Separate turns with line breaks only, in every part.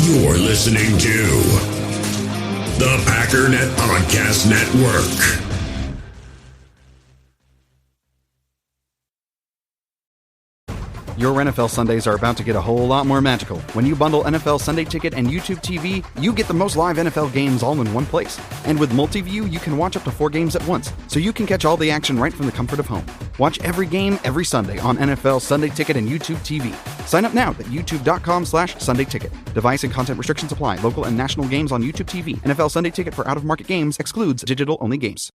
You're listening to the Packernet Podcast Network.
Your NFL Sundays are about to get a whole lot more magical. When you bundle NFL Sunday Ticket and YouTube TV, you get the most live NFL games all in one place. And with multi-view, you can watch up to 4 games at once, so you can catch all the action right from the comfort of home. Watch every game every Sunday on NFL Sunday Ticket and YouTube TV. Sign up now at youtube.com/Sunday Ticket. Device and content restrictions apply. Local and national games on YouTube TV. NFL Sunday Ticket for out-of-market games excludes digital-only games.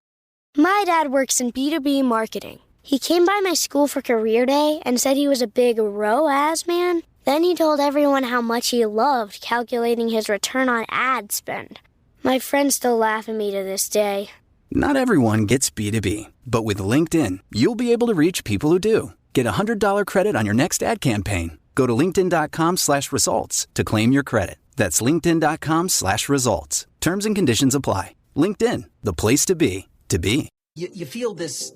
My dad works in B2B marketing. He came by my school for career day and said he was a big ROAS man. Then he told everyone how much he loved calculating his return on ad spend. My friends still laugh at me to this day.
Not everyone gets B2B, but with LinkedIn, you'll be able to reach people who do. Get a $100 credit on your next ad campaign. Go to linkedin.com/results to claim your credit. That's linkedin.com/results. Terms and conditions apply. LinkedIn, the place to be, to be.
You feel this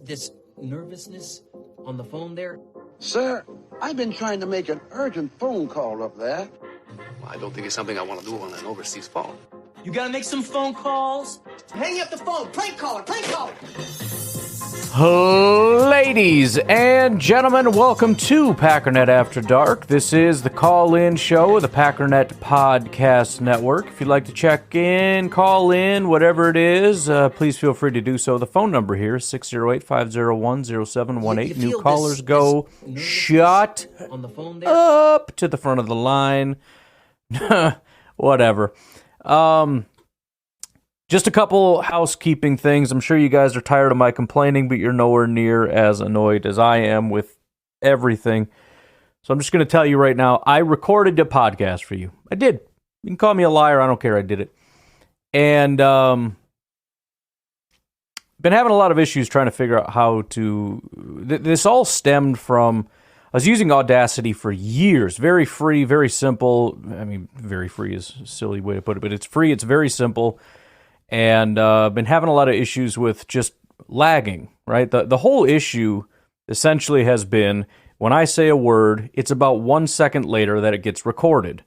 nervousness on the phone there?
Sir, I've been trying to make an urgent phone call up there.
Well, I don't think it's something I want to do on an overseas phone.
You gotta make some phone calls. Hang up the phone. Prank caller.
Ladies and gentlemen, welcome to Packernet After Dark. This is the call-in show of the Packernet Podcast Network. If you'd like to check in, call in, whatever it is, please feel free to do so. The phone number here is 608-501-0718. New callers go shut
on the phone there?
up to the front of the line. Whatever. Just a couple housekeeping things. I'm sure you guys are tired of my complaining, but you're nowhere near as annoyed as I am with everything. So I'm just going to tell you right now, I recorded a podcast for you. I did. You can call me a liar. I don't care. I did it. And been having a lot of issues trying to figure out how to... This all stemmed from... I was using Audacity for years. Very free, very simple. I mean, very free is a silly way to put it, but it's free. It's very simple. And been having a lot of issues with just lagging, right? The whole issue essentially has been, when I say a word, it's about 1 second later that it gets recorded.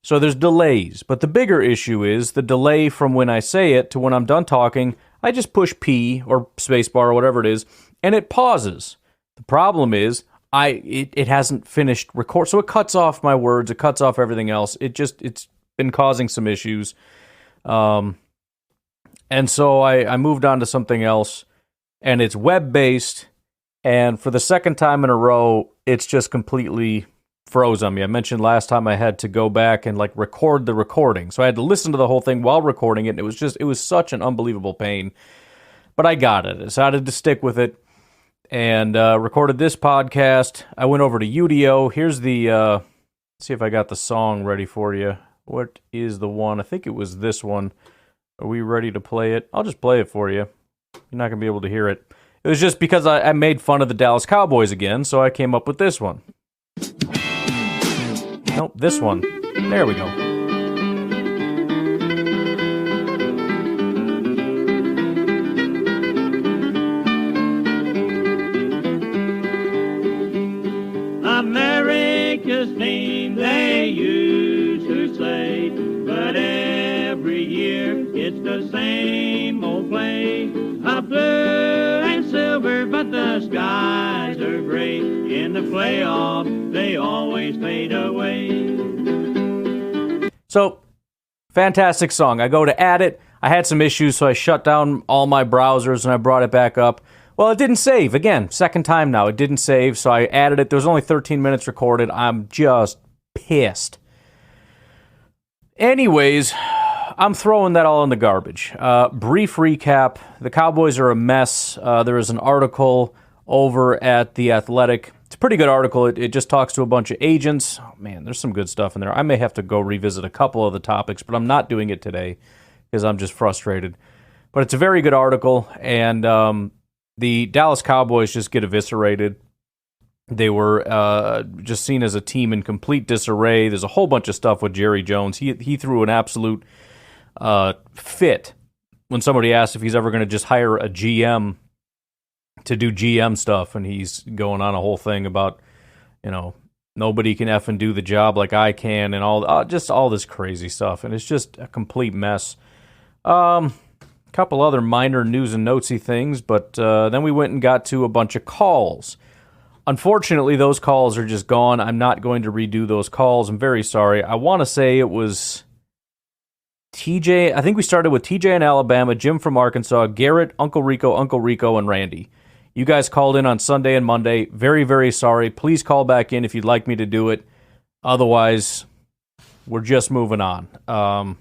So there's delays. But the bigger issue is the delay from when I say it to when I'm done talking. I just push P or spacebar or whatever it is, and it pauses. The problem is it hasn't finished record, so it cuts off my words, it cuts off everything else. It's been causing some issues. And so I moved on to something else, and it's web-based, and for the second time in a row, it's just completely froze on me. I mentioned last time I had to go back and record the recording, so I had to listen to the whole thing while recording it, and it was such an unbelievable pain. But I got it. I decided to stick with it, and recorded this podcast. I went over to Udio. Here's the, see if I got the song ready for you. What is the one? I think it was this one. Are we ready to play it? I'll just play it for you. You're not going to be able to hear it. It was just because I made fun of the Dallas Cowboys again, so I came up with this one. Nope, this one. There we go.
America's name they used to say, but every year it's the same old play. Blue and silver, but the skies are gray. In the playoffs, they always fade away.
So, fantastic song. I go to add it. I had some issues, so I shut down all my browsers and I brought it back up. Well, it didn't save. Again, second time now. It didn't save, so I added it. There was only 13 minutes recorded. I'm just pissed. Anyways, I'm throwing that all in the garbage. Brief recap. The Cowboys are a mess. There is an article over at The Athletic. It's a pretty good article. It just talks to a bunch of agents. Oh, man, there's some good stuff in there. I may have to go revisit a couple of the topics, but I'm not doing it today because I'm just frustrated. But it's a very good article, and the Dallas Cowboys just get eviscerated. They were just seen as a team in complete disarray. There's a whole bunch of stuff with Jerry Jones. He threw an absolute fit when somebody asked if he's ever going to just hire a GM to do GM stuff, and he's going on a whole thing about, Nobody can effing do the job like I can, and all just all this crazy stuff, and it's just a complete mess. Couple other minor news and notesy things, but then we went and got to a bunch of calls. Unfortunately, those calls are just gone. I'm not going to redo those calls. I'm very sorry. I want to say it was TJ. I think we started with TJ in Alabama, Jim from Arkansas, Garrett, Uncle Rico, and Randy. You guys called in on Sunday and Monday. Very, very sorry. Please call back in if you'd like me to do it. Otherwise, we're just moving on.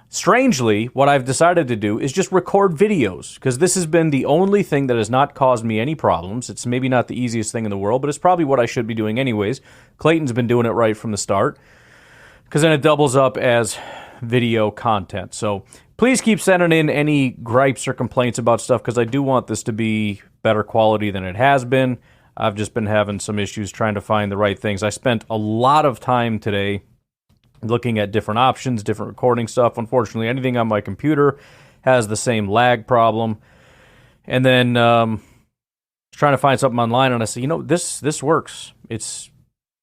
Strangely, what I've decided to do is just record videos, because this has been the only thing that has not caused me any problems. It's maybe not the easiest thing in the world, but it's probably what I should be doing anyways. Clayton's been doing it right from the start, because then it doubles up as video content. So please keep sending in any gripes or complaints about stuff, because I do want this to be better quality than it has been. I've just been having some issues trying to find the right things. I spent a lot of time today looking at different options, different recording stuff. Unfortunately, anything on my computer has the same lag problem. And then trying to find something online, and I said, this works. It's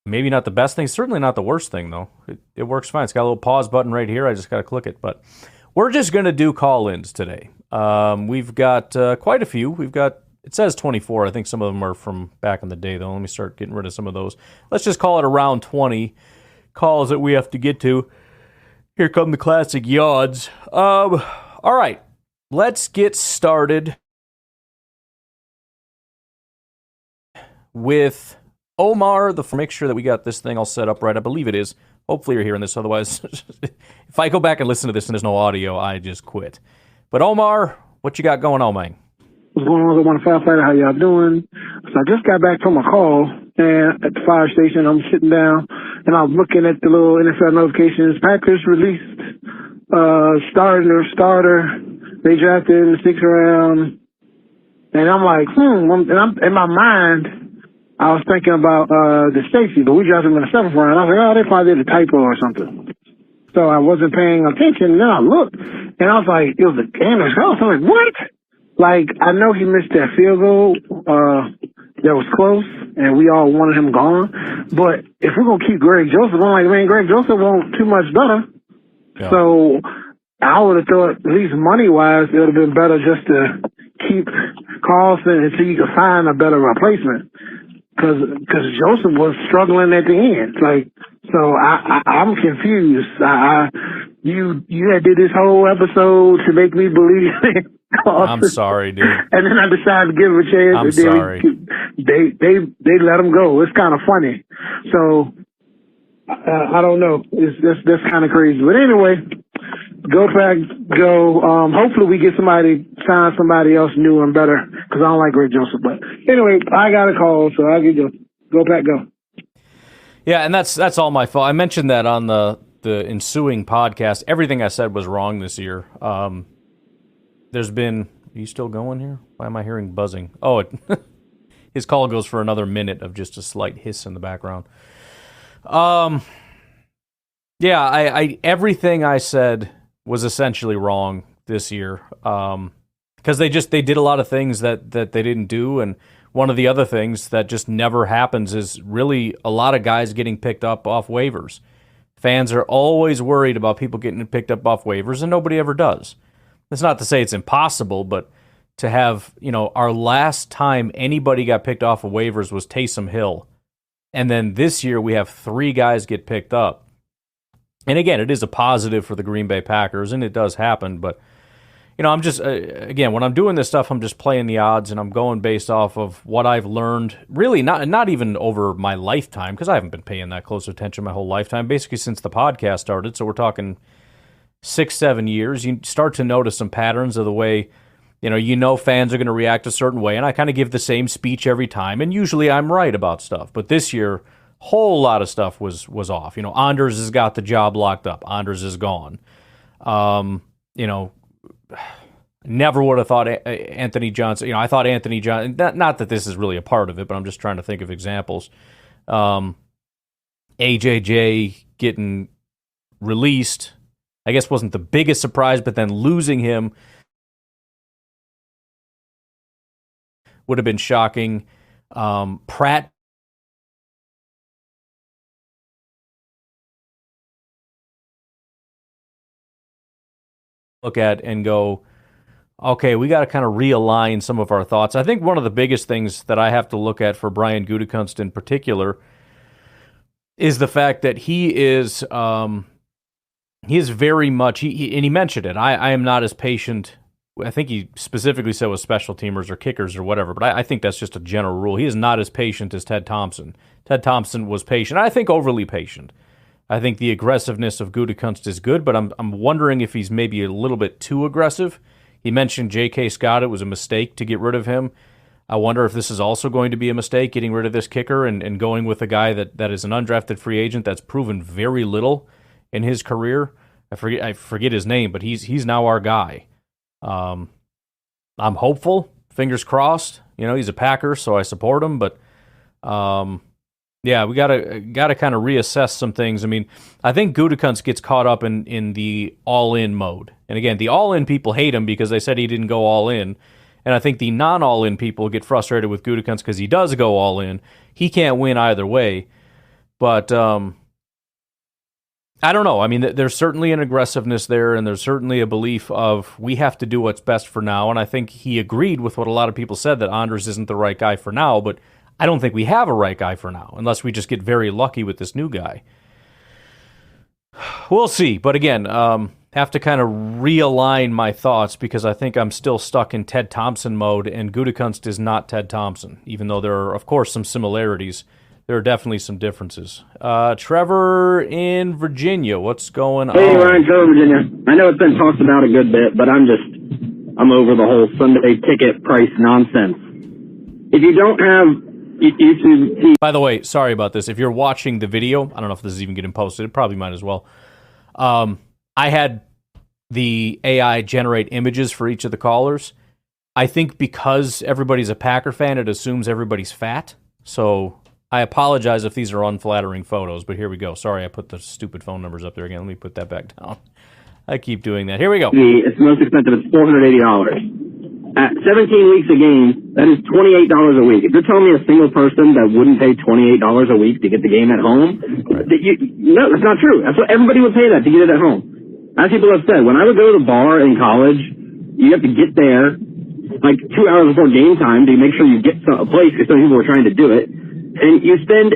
maybe not the best thing. Certainly not the worst thing, though. It works fine. It's got a little pause button right here. I just got to click it. But we're just going to do call-ins today. We've got quite a few. It says 24. I think some of them are from back in the day, though. Let me start getting rid of some of those. Let's just call it around 20 calls that we have to get to. Here come the classic yawns. All right, let's get started with Omar. Make sure that we got this thing all set up right. I believe it is. Hopefully you're hearing this. Otherwise, if I go back and listen to this and there's no audio, I just quit. But Omar, what you got going on, man?
What's going on? I'm firefighter. How y'all doing? So I just got back from a call and at the fire station. I'm sitting down and I'm looking at the little NFL notifications. Packers released starter. They drafted in the 6th round. And I'm like, And I'm in my mind, I was thinking about the Stacy, but we drafted him in the 7th round. I was like, oh, they probably did a typo or something. So I wasn't paying attention. And then I looked and I was like, it was the Anders House. I'm like, what? Like, I know he missed that field goal that was close, and we all wanted him gone. But if we're going to keep Greg Joseph, I'm like, man, Greg Joseph won't too much better. Yeah. So I would have thought, at least money-wise, it would have been better just to keep Carlson until you could find a better replacement. Because Joseph was struggling at the end. Like, so I'm confused. You had did this whole episode to make me believe it.
I'm sorry, dude.
And then I decided to give him a chance.
I'm sorry.
They let him go. It's kind of funny. So I don't know. That's kind of crazy. But anyway, go back, go. Hopefully we get sign somebody else new and better, because I don't like Greg Joseph. But anyway, I got a call, so I'll get you. Go back, go.
Yeah, and that's all my fault. I mentioned that on the ensuing podcast. Everything I said was wrong this year. There's been... Are you still going here? Why am I hearing buzzing? Oh, his call goes for another minute of just a slight hiss in the background. Yeah, I everything I said was essentially wrong this year. Because they did a lot of things that they didn't do, and one of the other things that just never happens is really a lot of guys getting picked up off waivers. Fans are always worried about people getting picked up off waivers, and nobody ever does. That's not to say it's impossible, but to have, our last time anybody got picked off of waivers was Taysom Hill. And then this year we have 3 guys get picked up. And again, it is a positive for the Green Bay Packers, and it does happen. But, I'm just, again, when I'm doing this stuff, I'm just playing the odds, and I'm going based off of what I've learned, really not even over my lifetime, because I haven't been paying that close attention my whole lifetime, basically since the podcast started. So we're talking 6-7 years. You start to notice some patterns of the way, fans are going to react a certain way, and I kind of give the same speech every time, and usually I'm right about stuff. But this year, whole lot of stuff was off. Anders has got the job locked up. Anders is gone. Never would have thought Anthony Johnson. I thought Anthony Johnson. Not that this is really a part of it, but I'm just trying to think of examples. AJJ getting released, I guess, wasn't the biggest surprise, but then losing him would have been shocking. Pratt look at and go, okay, we got to kind of realign some of our thoughts. I think one of the biggest things that I have to look at for Brian Gutekunst in particular is the fact that he is very much, and he mentioned it, I am not as patient. I think he specifically said with special teamers or kickers or whatever, but I think that's just a general rule. He is not as patient as Ted Thompson. Ted Thompson was patient. I think overly patient. I think the aggressiveness of Gutekunst is good, but I'm wondering if he's maybe a little bit too aggressive. He mentioned J.K. Scott. It was a mistake to get rid of him. I wonder if this is also going to be a mistake, getting rid of this kicker and going with a guy that is an undrafted free agent that's proven very little in his career. I forget his name, but he's now our guy. I'm hopeful. Fingers crossed. He's a Packer, so I support him. But yeah, we gotta kind of reassess some things. I mean, I think Gutekunst gets caught up in the all-in mode. And again, the all-in people hate him because they said he didn't go all-in. And I think the non-all-in people get frustrated with Gutekunst because he does go all-in. He can't win either way. But I don't know. I mean, there's certainly an aggressiveness there, and there's certainly a belief of we have to do what's best for now. And I think he agreed with what a lot of people said, that Anders isn't the right guy for now. But I don't think we have a right guy for now, unless we just get very lucky with this new guy. We'll see. But again, have to kind of realign my thoughts because I think I'm still stuck in Ted Thompson mode, and Gutekunst is not Ted Thompson, even though there are, of course, some similarities. There are definitely some differences. Trevor in Virginia, what's going on?
Hey, Ryan, Trevor, Virginia. I know it's been talked about a good bit, but I'm over the whole Sunday ticket price nonsense. If you don't have YouTube TV...
By the way, sorry about this. If you're watching the video, I don't know if this is even getting posted. It probably might as well. I had the AI generate images for each of the callers. I think because everybody's a Packer fan, it assumes everybody's fat. So I apologize if these are unflattering photos, but here we go. Sorry, I put the stupid phone numbers up there again. Let me put that back down. I keep doing that. Here we go.
It's the most expensive. It's $480. At 17 weeks a game, that is $28 a week. If you're telling me a single person that wouldn't pay $28 a week to get the game at home, no, that's not true. That's what everybody would pay that to get it at home. As people have said, when I would go to the bar in college, you have to get there like 2 hours before game time to make sure you get a place because some people were trying to do it. And you spend,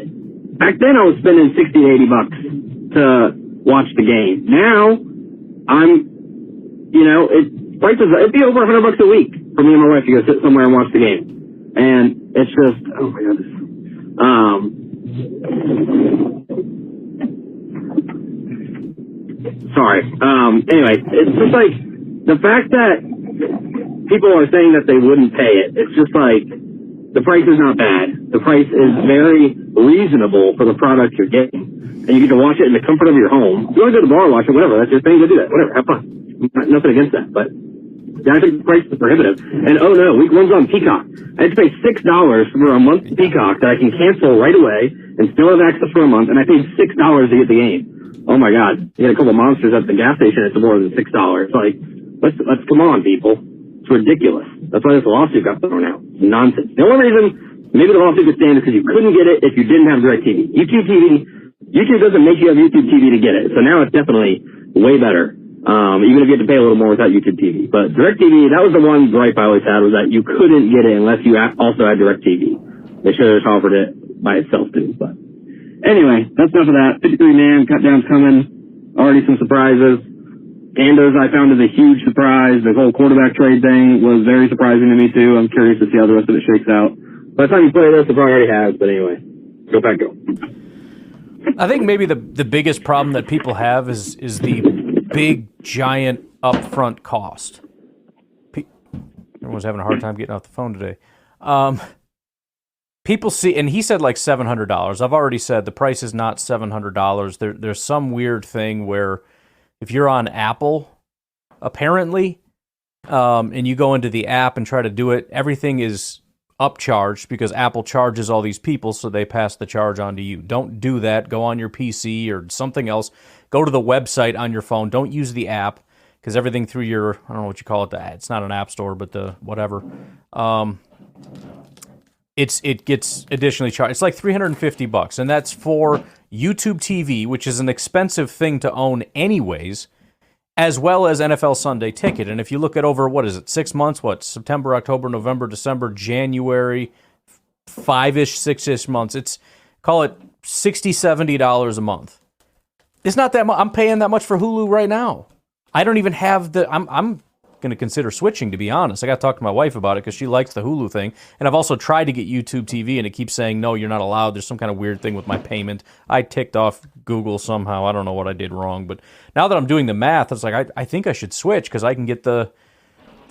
back then I was spending $60 to $80 to watch the game. Now, it'd be over $100 a week for me and my wife to go sit somewhere and watch the game. And it's just, oh my God. Sorry. Anyway, it's just like the fact that people are saying that they wouldn't pay it. It's just like the price is not bad. The price is very reasonable for the product you're getting. And you get to watch it in the comfort of your home. If you want to go to the bar and watch it, whatever. That's your thing. Go do that. Whatever. Have fun. Nothing against that. But I think the price is prohibitive. And oh no, week one's on Peacock. I had to pay $6 for a month Peacock that I can cancel right away and still have access for a month. And I paid $6 to get the game. Oh my God. You get a couple monsters at the gas station, it's more than $6. Like, let's come on, people. It's ridiculous. That's why this lawsuit got thrown out. Nonsense. The only reason maybe the lawsuit could stand is because you couldn't get it if you didn't have DirecTV. YouTube doesn't make you have YouTube TV to get it. So now it's definitely way better. Even if you had to pay a little more without YouTube TV. But DirecTV, that was the one gripe I always had, was that you couldn't get it unless you also had DirecTV. They should have offered it by itself too, but anyway, that's enough of that. 53-man cutdown's coming. Already some surprises. Anders, I found, is a huge surprise. The whole quarterback trade thing was very surprising to me, too. I'm curious to see how the rest of it shakes out. By the time you play this, it probably already has, but anyway. Go back, go.
I think maybe the biggest problem that people have is the big, giant upfront cost. Everyone's having a hard time getting off the phone today. People see, and he said like $700. I've already said the price is not $700. There's some weird thing where if you're on Apple, apparently, and you go into the app and try to do it, everything is upcharged because Apple charges all these people, so they pass the charge on to you. Don't do that. Go on your PC or something else. Go to the website on your phone. Don't use the app because everything through your, I don't know what you call it, it's not an app store, but the whatever. It gets additionally charged. It's like $350, and that's for YouTube TV, which is an expensive thing to own anyways, as well as NFL Sunday Ticket. And if you look at over, 6 months, September, October, November, December, January, 5-ish, 6-ish months, call it $60, $70 a month. It's not that much. I'm paying that much for Hulu right now. I don't even have I'm going to consider switching, to be honest. I got to talk to my wife about it because she likes the Hulu thing. And I've also tried to get YouTube TV, and it keeps saying, no, you're not allowed. There's some kind of weird thing with my payment. I ticked off Google somehow. I don't know what I did wrong. But now that I'm doing the math, it's like, I think I should switch because I can get the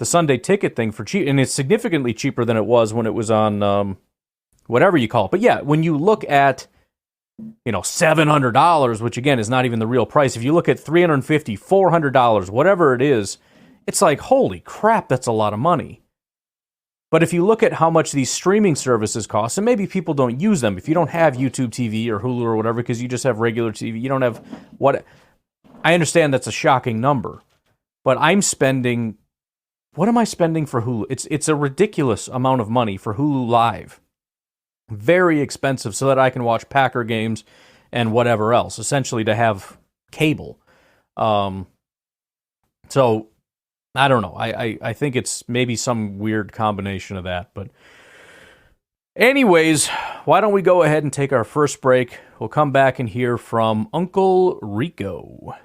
Sunday Ticket thing for cheap. And it's significantly cheaper than it was when it was on whatever you call it. But yeah, when you look at $700, which again is not even the real price. If you look at $350, $400, whatever it is, it's like, holy crap, that's a lot of money. But if you look at how much these streaming services cost, and maybe people don't use them, if you don't have YouTube TV or Hulu or whatever, because you just have regular TV, you don't have I understand that's a shocking number, but what am I spending for Hulu? It's a ridiculous amount of money for Hulu Live. Very expensive so that I can watch Packer games and whatever else, essentially to have cable. So I don't know. I think it's maybe some weird combination of that. But anyways, why don't we go ahead and take our first break? We'll come back and hear from Uncle Rico.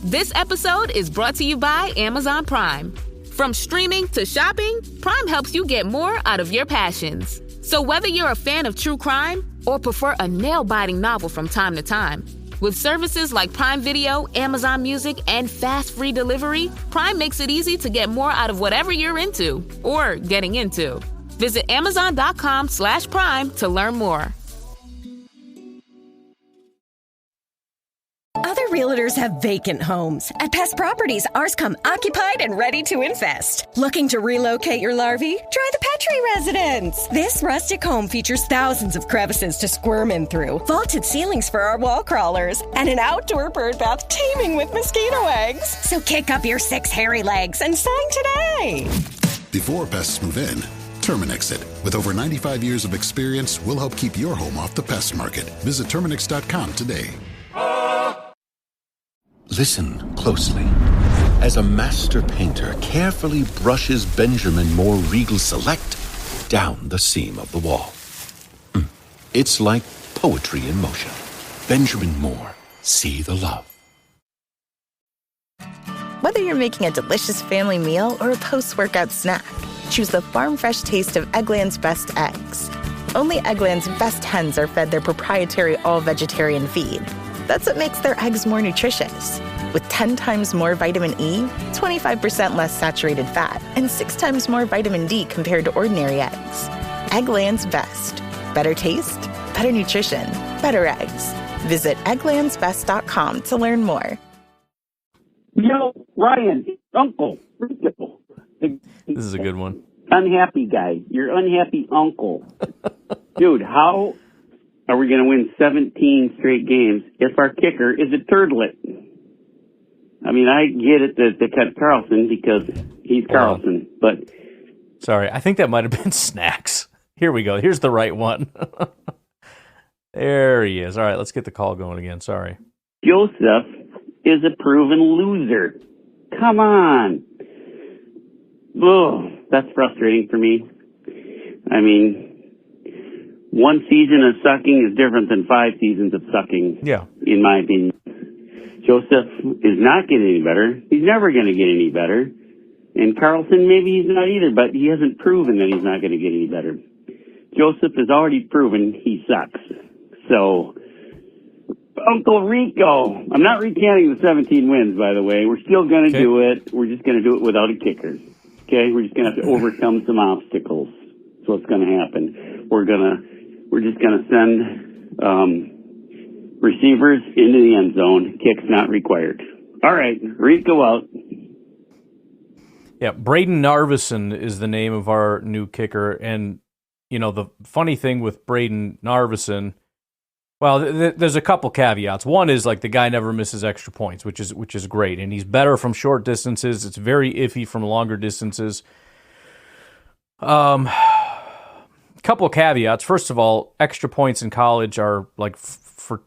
This episode is brought to you by Amazon Prime. From streaming to shopping, Prime helps you get more out of your passions. So whether you're a fan of true crime or prefer a nail-biting novel from time to time, with services like Prime Video, Amazon Music, and fast free delivery, Prime makes it easy to get more out of whatever you're into or getting into. Visit Amazon.com/Prime to learn more.
Other realtors have vacant homes. At Pest Properties, ours come occupied and ready to invest. Looking to relocate your larvae? Try the Petrie Residence. This rustic home features thousands of crevices to squirm in through, vaulted ceilings for our wall crawlers, and an outdoor bird bath teeming with mosquito eggs. So kick up your 6 hairy legs and sign today.
Before pests move in, Terminix it. With over 95 years of experience, we'll help keep your home off the pest market. Visit Terminix.com today.
Listen closely. As a master painter carefully brushes Benjamin Moore Regal Select down the seam of the wall. It's like poetry in motion. Benjamin Moore, see the love.
Whether you're making a delicious family meal or a post-workout snack, choose the farm-fresh taste of Eggland's Best Eggs. Only Eggland's best hens are fed their proprietary all-vegetarian feed. That's what makes their eggs more nutritious. With 10 times more vitamin E, 25% less saturated fat, and 6 times more vitamin D compared to ordinary eggs. Eggland's Best. Better taste, better nutrition, better eggs. Visit egglandsbest.com to learn more.
Yo, Ryan, Uncle.
This is a good one.
Unhappy guy. Your unhappy uncle. Dude, how are we going to win 17 straight games if our kicker is a turdlet? I mean, I get it that they cut Carlson because he's Carlson, but...
Sorry, I think that might have been Snacks. Here we go. Here's the right one. There he is. All right, let's get the call going again. Sorry.
Joseph is a proven loser. Come on. Oh, that's frustrating for me. I mean... One season of sucking is different than 5 seasons of sucking, in my opinion. Joseph is not getting any better. He's never going to get any better. And Carlson, maybe he's not either, but he hasn't proven that he's not going to get any better. Joseph has already proven he sucks. So, Uncle Rico, I'm not recanting the 17 wins, by the way. We're still going to do it. We're just going to do it without a kicker. Okay? We're just going to have to overcome some obstacles. That's what's going to happen. We're just going to send receivers into the end zone. Kicks not required. All right, Rico out.
Yeah, Braden Narveson is the name of our new kicker. And, the funny thing with Braden Narveson, well, there's a couple caveats. One is, the guy never misses extra points, which is great. And he's better from short distances. It's very iffy from longer distances. Couple of caveats. First of all, extra points in college are for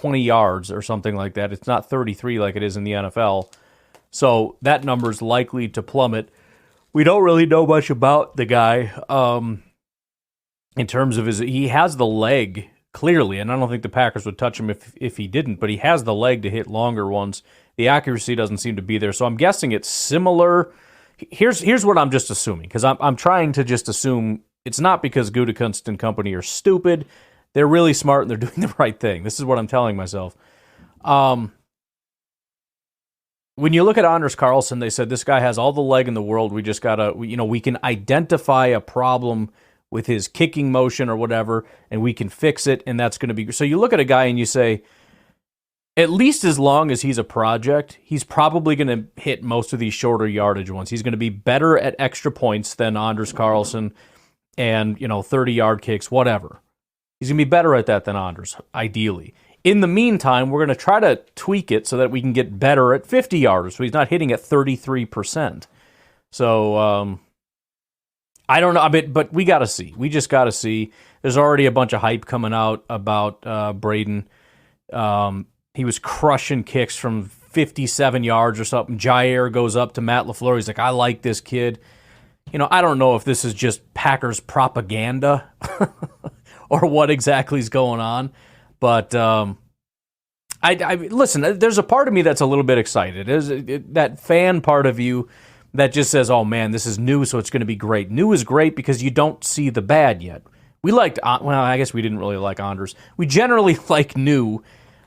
20 yards or something like that. It's not 33 like it is in the NFL. So that number's likely to plummet. We don't really know much about the guy in terms of he has the leg, clearly, and I don't think the Packers would touch him if he didn't, but he has the leg to hit longer ones. The accuracy doesn't seem to be there, so I'm guessing it's similar. Here's what I'm just assuming, because I'm trying to just assume it's not because Gutekunst and company are stupid. They're really smart and they're doing the right thing. This is what I'm telling myself. When you look at Anders Carlson, they said this guy has all the leg in the world. We just gotta, we can identify a problem with his kicking motion or whatever, and we can fix it, and that's going to be... So you look at a guy and you say, at least as long as he's a project, he's probably going to hit most of these shorter yardage ones. He's going to be better at extra points than Anders Carlson and, 30-yard kicks, whatever. He's going to be better at that than Anders, ideally. In the meantime, we're going to try to tweak it so that we can get better at 50-yarders, so he's not hitting at 33%. So, I don't know, but we got to see. We just got to see. There's already a bunch of hype coming out about Braden. He was crushing kicks from 57 yards or something. Jair goes up to Matt LaFleur. He's like, I like this kid. I don't know if this is just Packers propaganda or what exactly is going on. But I listen, there's a part of me that's a little bit excited. There's that fan part of you that just says, oh, man, this is new, so it's going to be great. New is great because you don't see the bad yet. We liked, well, I guess we didn't really like Anders. We generally like new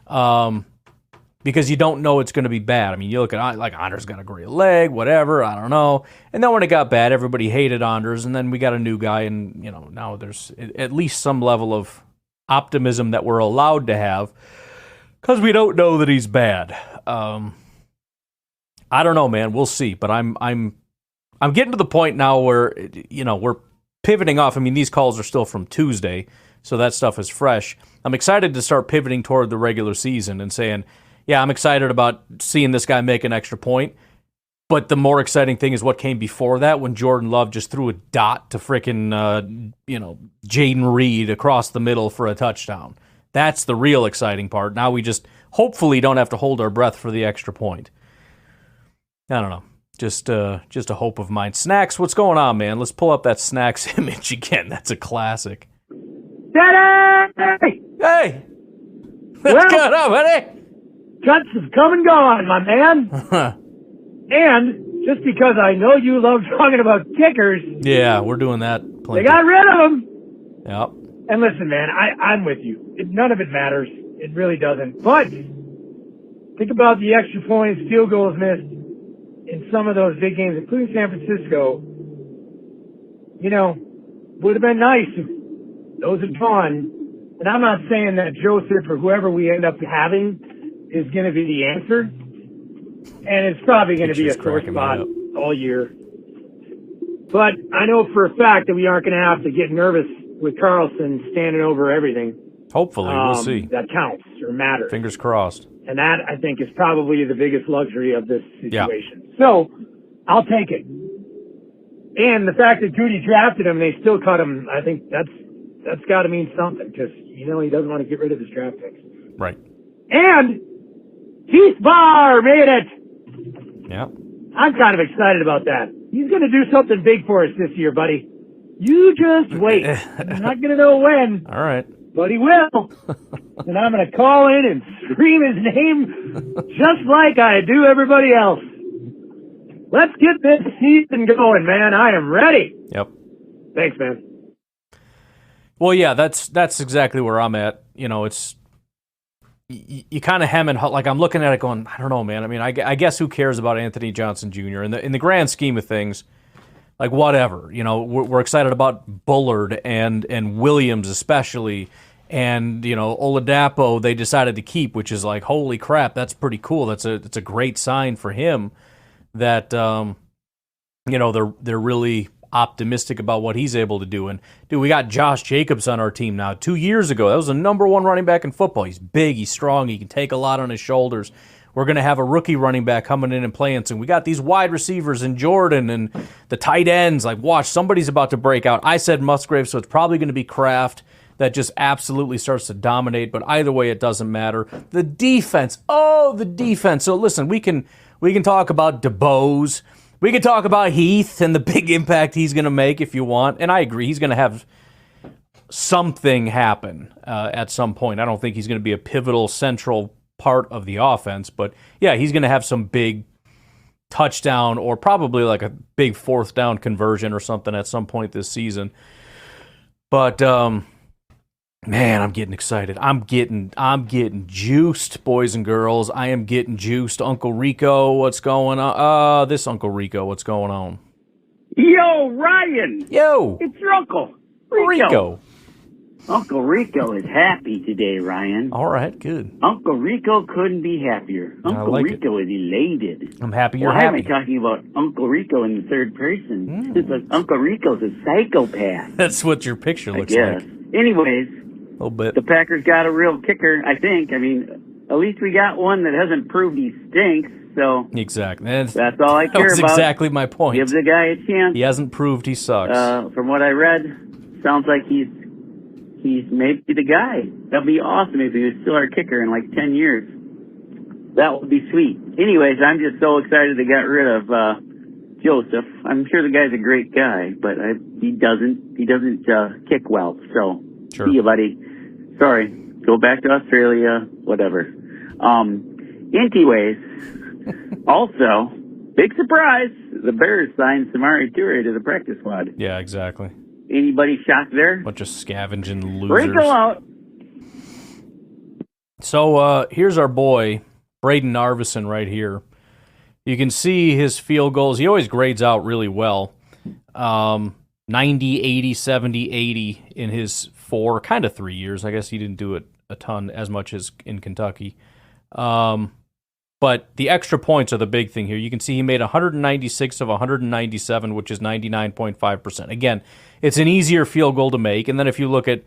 because you don't know it's going to be bad. I mean, you look at, like, Anders got a great leg, whatever, I don't know. And then when it got bad, everybody hated Anders, and then we got a new guy, and, now there's at least some level of optimism that we're allowed to have because we don't know that he's bad. I don't know, man. We'll see. But I'm getting to the point now where we're pivoting off. I mean, these calls are still from Tuesday, so that stuff is fresh. I'm excited to start pivoting toward the regular season and saying, yeah, I'm excited about seeing this guy make an extra point. But the more exciting thing is what came before that when Jordan Love just threw a dot to frickin' Jaden Reed across the middle for a touchdown. That's the real exciting part. Now we just hopefully don't have to hold our breath for the extra point. I don't know. Just a hope of mine. Snacks, what's going on, man? Let's pull up that Snacks image again. That's a classic.
Daddy!
Hey! What's going on, buddy?
Guts have come and gone, my man. And just because I know you love talking about kickers...
Yeah, we're doing that plenty.
They got rid of them.
Yep.
And listen, man, I'm with you. None of it matters. It really doesn't. But think about the extra points, field goals missed in some of those big games, including San Francisco. Would have been nice if those had gone. And I'm not saying that Joseph or whoever we end up having is going to be the answer. And it's probably going to be a sore spot all year. But I know for a fact that we aren't going to have to get nervous with Carlson standing over everything.
Hopefully, we'll see.
That counts or matters.
Fingers crossed.
And that, I think, is probably the biggest luxury of this situation. Yeah. So, I'll take it. And the fact that Goody drafted him, they still cut him, I think that's got to mean something, because, he doesn't want to get rid of his draft picks.
Right.
And Keith Barr made it!
Yeah.
I'm kind of excited about that. He's going to do something big for us this year, buddy. You just wait. I'm not going to know when.
All right.
But he will. And I'm going to call in and scream his name just like I do everybody else. Let's get this season going, man. I am ready.
Yep.
Thanks, man.
Well, yeah, that's exactly where I'm at. It's you kind of hem and like I'm looking at it going, I don't know, man. I mean, I guess who cares about Anthony Johnson Jr. in the grand scheme of things? Like whatever, we're excited about Bullard and Williams especially, and Oladapo they decided to keep, which is like holy crap, that's pretty cool. It's a great sign for him that they're really optimistic about what he's able to do. And dude, we got Josh Jacobs on our team now. 2 years ago, that was the number one running back in football. He's big, he's strong, he can take a lot on his shoulders. We're going to have a rookie running back coming in and playing soon. We got these wide receivers in Jordan and the tight ends. Like, watch, somebody's about to break out. I said Musgrave, so it's probably going to be Kraft. that just absolutely starts to dominate. But either way, it doesn't matter. The defense. Oh, the defense. So listen, we can talk about DeBose. We can talk about Heath and the big impact he's going to make if you want. And I agree, he's going to have something happen at some point. I don't think he's going to be a pivotal central part of the offense, but yeah, he's going to have some big touchdown or probably like a big fourth down conversion or something at some point this season. But man, I'm getting excited. I'm getting juiced, boys and girls. I am getting juiced. Uncle Rico, what's going on? This Uncle Rico, what's going on?
Yo, Ryan.
Yo.
It's your Uncle
Rico.
Uncle Rico is happy today, Ryan.
All right, good.
Uncle Rico couldn't be happier. Uncle
like
Rico is elated.
I'm happy you're
Why
happy.
am I talking about Uncle Rico in the third person? It's like Uncle Rico's a psychopath.
That's what your picture looks
guess.
like.
Anyways,
a little bit.
The Packers got a real kicker, I think. I mean, at least we got one that hasn't proved he stinks. So
exactly.
That's all I care
That was
about.
exactly my point.
Give the guy a chance.
He hasn't proved he sucks.
From what I read, sounds like he's maybe the guy. That'd be awesome if he was still our kicker in like 10 years. That would be sweet. Anyways, I'm just so excited they got rid of Joseph. I'm sure the guy's a great guy, but he doesn't kick well. So
sure.
See you, buddy. Sorry. Go back to Australia. Whatever. Anyways, also, big surprise, the Bears signed Samari Toure to the practice squad.
Yeah, exactly.
Anybody shocked there?
Bunch of scavenging losers.
Rico out.
So here's our boy, Braden Narvison, right here. You can see his field goals. He always grades out really well. 90, 80, 70, 80 in his 3 years. I guess he didn't do it a ton as much as in Kentucky. But the extra points are the big thing here. You can see he made 196 of 197, which is 99.5%. Again, it's an easier field goal to make. And then if you look at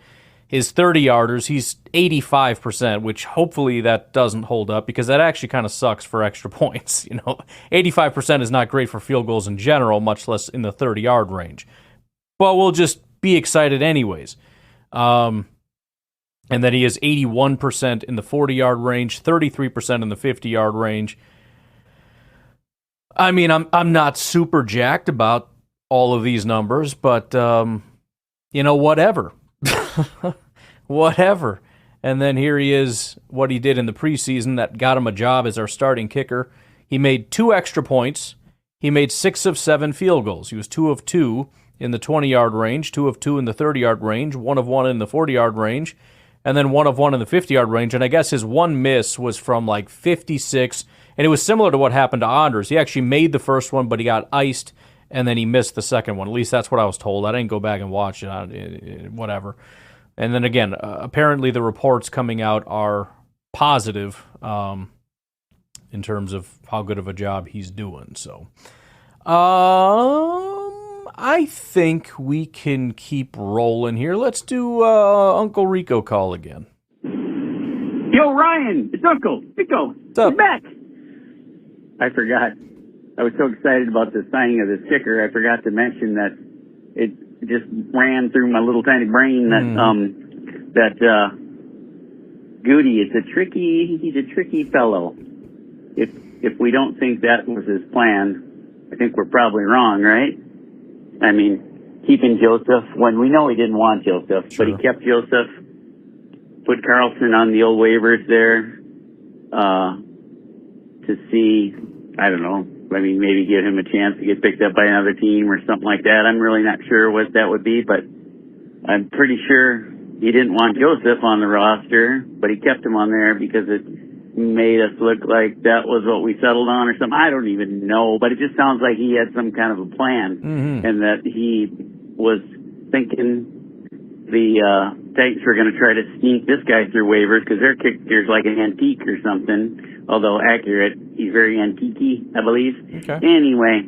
his 30-yarders, he's 85%, which hopefully that doesn't hold up because that actually kind of sucks for extra points. 85% is not great for field goals in general, much less in the 30-yard range. But we'll just be excited anyways. And then he is 81% in the 40-yard range, 33% in the 50-yard range. I mean, I'm not super jacked about all of these numbers, but whatever. Whatever. And then here he is, what he did in the preseason that got him a job as our starting kicker. He made 2 extra points. He made 6 of 7 field goals. He was 2 of 2 in the 20-yard range, 2 of 2 in the 30-yard range, 1 of 1 in the 40-yard range, and then 1 of 1 in the 50-yard range. And I guess his one miss was from like 56, and it was similar to what happened to Anders. He actually made the first one, but he got iced, and then he missed the second one. At least that's what I was told. I didn't go back and watch it, whatever. And then again, apparently the reports coming out are positive in terms of how good of a job he's doing. So I think we can keep rolling here. Let's do Uncle Rico call again.
Yo, Ryan, it's Uncle Rico.
What's up?
I'm back. I forgot. I was so excited about the signing of this kicker, I forgot to mention that it just ran through my little tiny brain that Goody is he's a tricky fellow. If we don't think that was his plan, I think we're probably wrong, right? I mean, keeping Joseph when we know he didn't want Joseph,
sure.
But he kept Joseph, put Carlson on the old waivers there to see, I don't know, I mean, maybe give him a chance to get picked up by another team or something like that. I'm really not sure what that would be, but I'm pretty sure he didn't want Joseph on the roster, but he kept him on there because it made us look like that was what we settled on or something. I don't even know, but it just sounds like he had some kind of a plan and that he was thinking the Titans were going to try to sneak this guy through waivers because their kicker's like an antique or something. Although accurate, he's very antique-y, I believe.
Okay.
Anyway,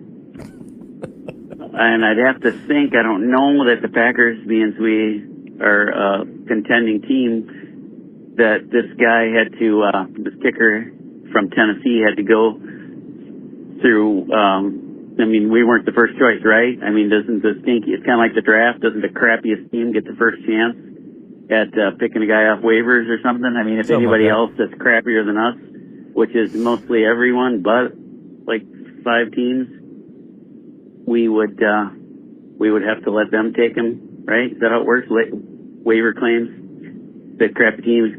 and I'd have to think, I don't know that the Packers, being we are a contending team, that this guy had to, this kicker from Tennessee had to go through, I mean, we weren't the first choice, right? I mean, doesn't the stinky, it's kind of like the draft, doesn't the crappiest team get the first chance? at picking a guy off waivers or something. I mean, if anybody else that's crappier than us, which is mostly everyone but like 5 teams, we would have to let them take him, right? Is that how it works? Waiver claims, the crappy teams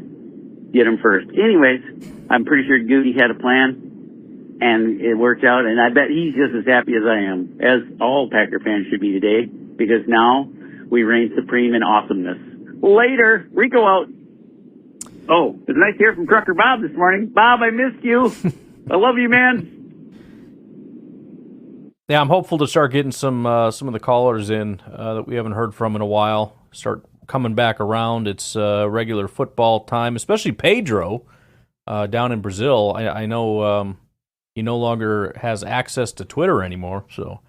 get him first. Anyways, I'm pretty sure Goody had a plan, and it worked out, and I bet he's just as happy as I am, as all Packer fans should be today, because now we reign supreme in awesomeness. Later, Rico out. Oh, it's nice to hear from Trucker Bob this morning. Bob, I missed you. I love you, man.
Yeah, I'm hopeful to start getting some of the callers in that we haven't heard from in a while. Start coming back around. It's regular football time, especially Pedro down in Brazil. I know he no longer has access to Twitter anymore, so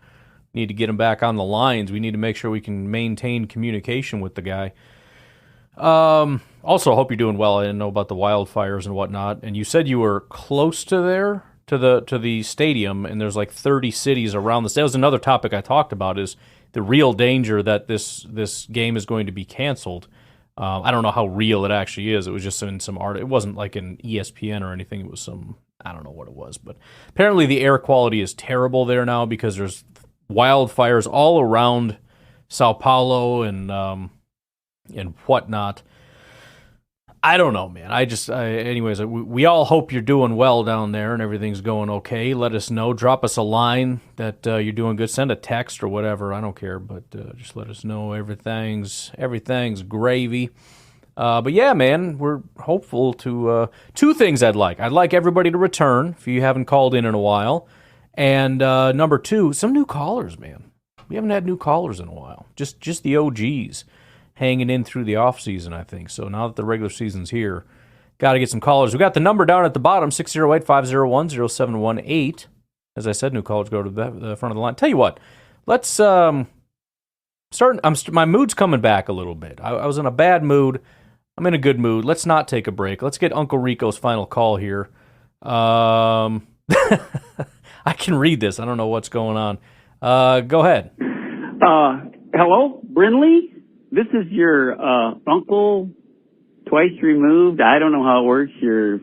need to get him back on the lines. We need to make sure we can maintain communication with the guy. Also, hope you're doing well. I didn't know about the wildfires and whatnot. And you said you were close to there, to the stadium, and there's like 30 cities around this. That was another topic I talked about, is the real danger that this game is going to be canceled. I don't know how real it actually is. It was just in some art. It wasn't like an ESPN or anything. It was some, I don't know what it was. But apparently the air quality is terrible there now because there's wildfires all around Sao Paulo and whatnot. I don't know, man. Anyways, we all hope you're doing well down there and everything's going okay. Let us know. Drop us a line that you're doing good. Send a text or whatever. I don't care, but just let us know everything's gravy. But yeah, man, we're hopeful to two things I'd like. I'd like everybody to return if you haven't called in a while. And number 2, some new callers, man. We haven't had new callers in a while. Just the OGs hanging in through the off season, I think. So now that the regular season's here, got to get some callers. We got the number down at the bottom, 608-501-0718. As I said, new callers go to the front of the line. Tell you what, let's start. My mood's coming back a little bit. I was in a bad mood. I'm in a good mood. Let's not take a break. Let's get Uncle Rico's final call here. I can read this. I don't know what's going on. Go ahead.
Hello, Brinley? This is your uncle, twice removed. I don't know how it works. Your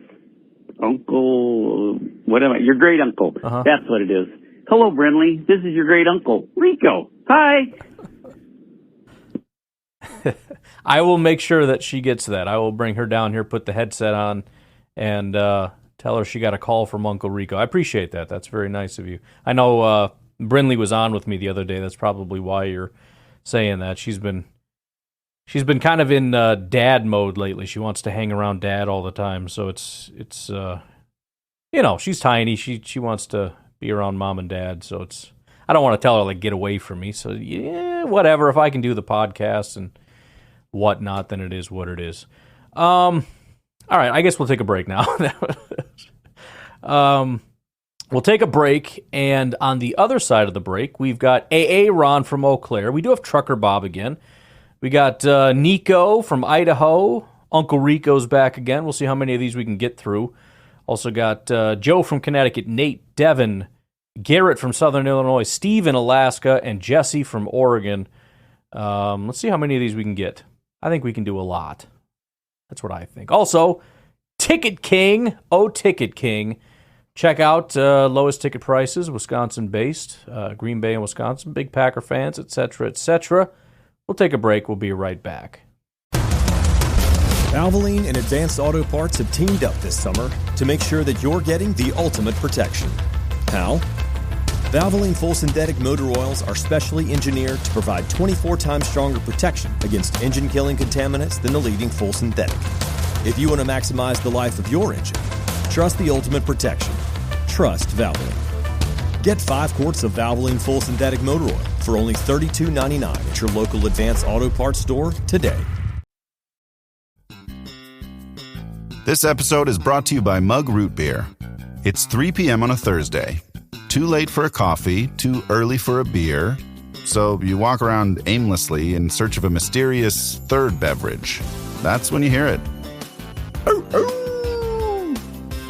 uncle, what am I? Your great uncle. Uh-huh. That's what it is. Hello, Brinley. This is your great uncle, Rico. Hi.
I will make sure that she gets that. I will bring her down here, put the headset on, and tell her she got a call from Uncle Rico. I appreciate that. That's very nice of you. I know Brinley was on with me the other day. That's probably why you're saying that. She's been kind of in dad mode lately. She wants to hang around dad all the time. So it's she's tiny. She wants to be around mom and dad. So I don't want to tell her, like, get away from me. So yeah, whatever. If I can do the podcast and whatnot, then it is what it is. All right, I guess we'll take a break now. We'll take a break, and on the other side of the break, we've got AA Ron from Eau Claire. We do have Trucker Bob again. We got Nico from Idaho. Uncle Rico's back again. We'll see how many of these we can get through. Also got Joe from Connecticut, Nate, Devin, Garrett from Southern Illinois, Steve in Alaska, and Jesse from Oregon. Let's see how many of these we can get. I think we can do a lot. That's what I think. Also, Ticket King, Ticket King. Check out lowest ticket prices, Wisconsin-based, Green Bay and Wisconsin, big Packer fans, etc., etc. We'll take a break. We'll be right back.
Valvoline and Advanced Auto Parts have teamed up this summer to make sure that you're getting the ultimate protection. How? Valvoline full synthetic motor oils are specially engineered to provide 24 times stronger protection against engine-killing contaminants than the leading full synthetic. If you want to maximize the life of your engine, trust the ultimate protection. Trust Valvoline. Get 5 quarts of Valvoline full synthetic motor oil for only $32.99 at your local Advanced Auto Parts store today.
This episode is brought to you by Mug Root Beer. It's 3 p.m. on a Thursday. Too late for a coffee, too early for a beer. So you walk around aimlessly in search of a mysterious third beverage. That's when you hear it.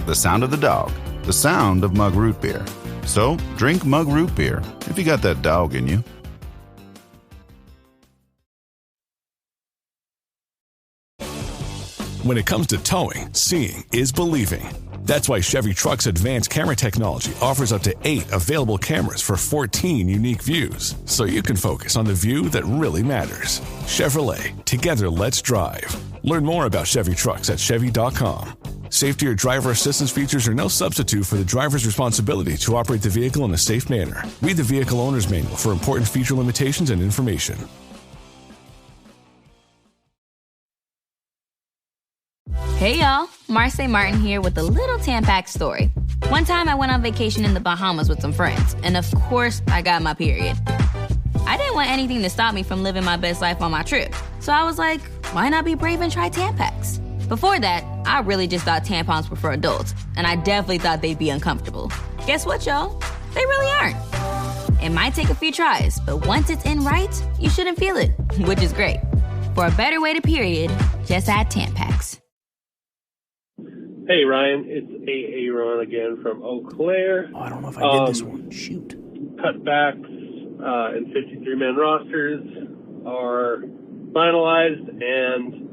The sound of the dog. The sound of Mug Root Beer. So drink Mug Root Beer if you got that dog in you.
When it comes to towing, seeing is believing. That's why Chevy Truck's advanced camera technology offers up to 8 available cameras for 14 unique views, so you can focus on the view that really matters. Chevrolet, together let's drive. Learn more about Chevy Trucks at Chevy.com. Safety or driver assistance features are no substitute for the driver's responsibility to operate the vehicle in a safe manner. Read the Vehicle Owner's Manual for important feature limitations and information.
Hey y'all, Marcy Martin here with a little Tampax story. One time I went on vacation in the Bahamas with some friends, and of course I got my period. I didn't want anything to stop me from living my best life on my trip, so I was like, why not be brave and try Tampax? Before that, I really just thought tampons were for adults, and I definitely thought they'd be uncomfortable. Guess what, y'all? They really aren't. It might take a few tries, but once it's in right, you shouldn't feel it, which is great. For a better way to period, just add Tampax.
Hey, Ryan, it's Aaron again from Eau Claire.
Oh, I don't know if I did this one. Shoot.
Cutbacks and 53-man rosters are finalized, and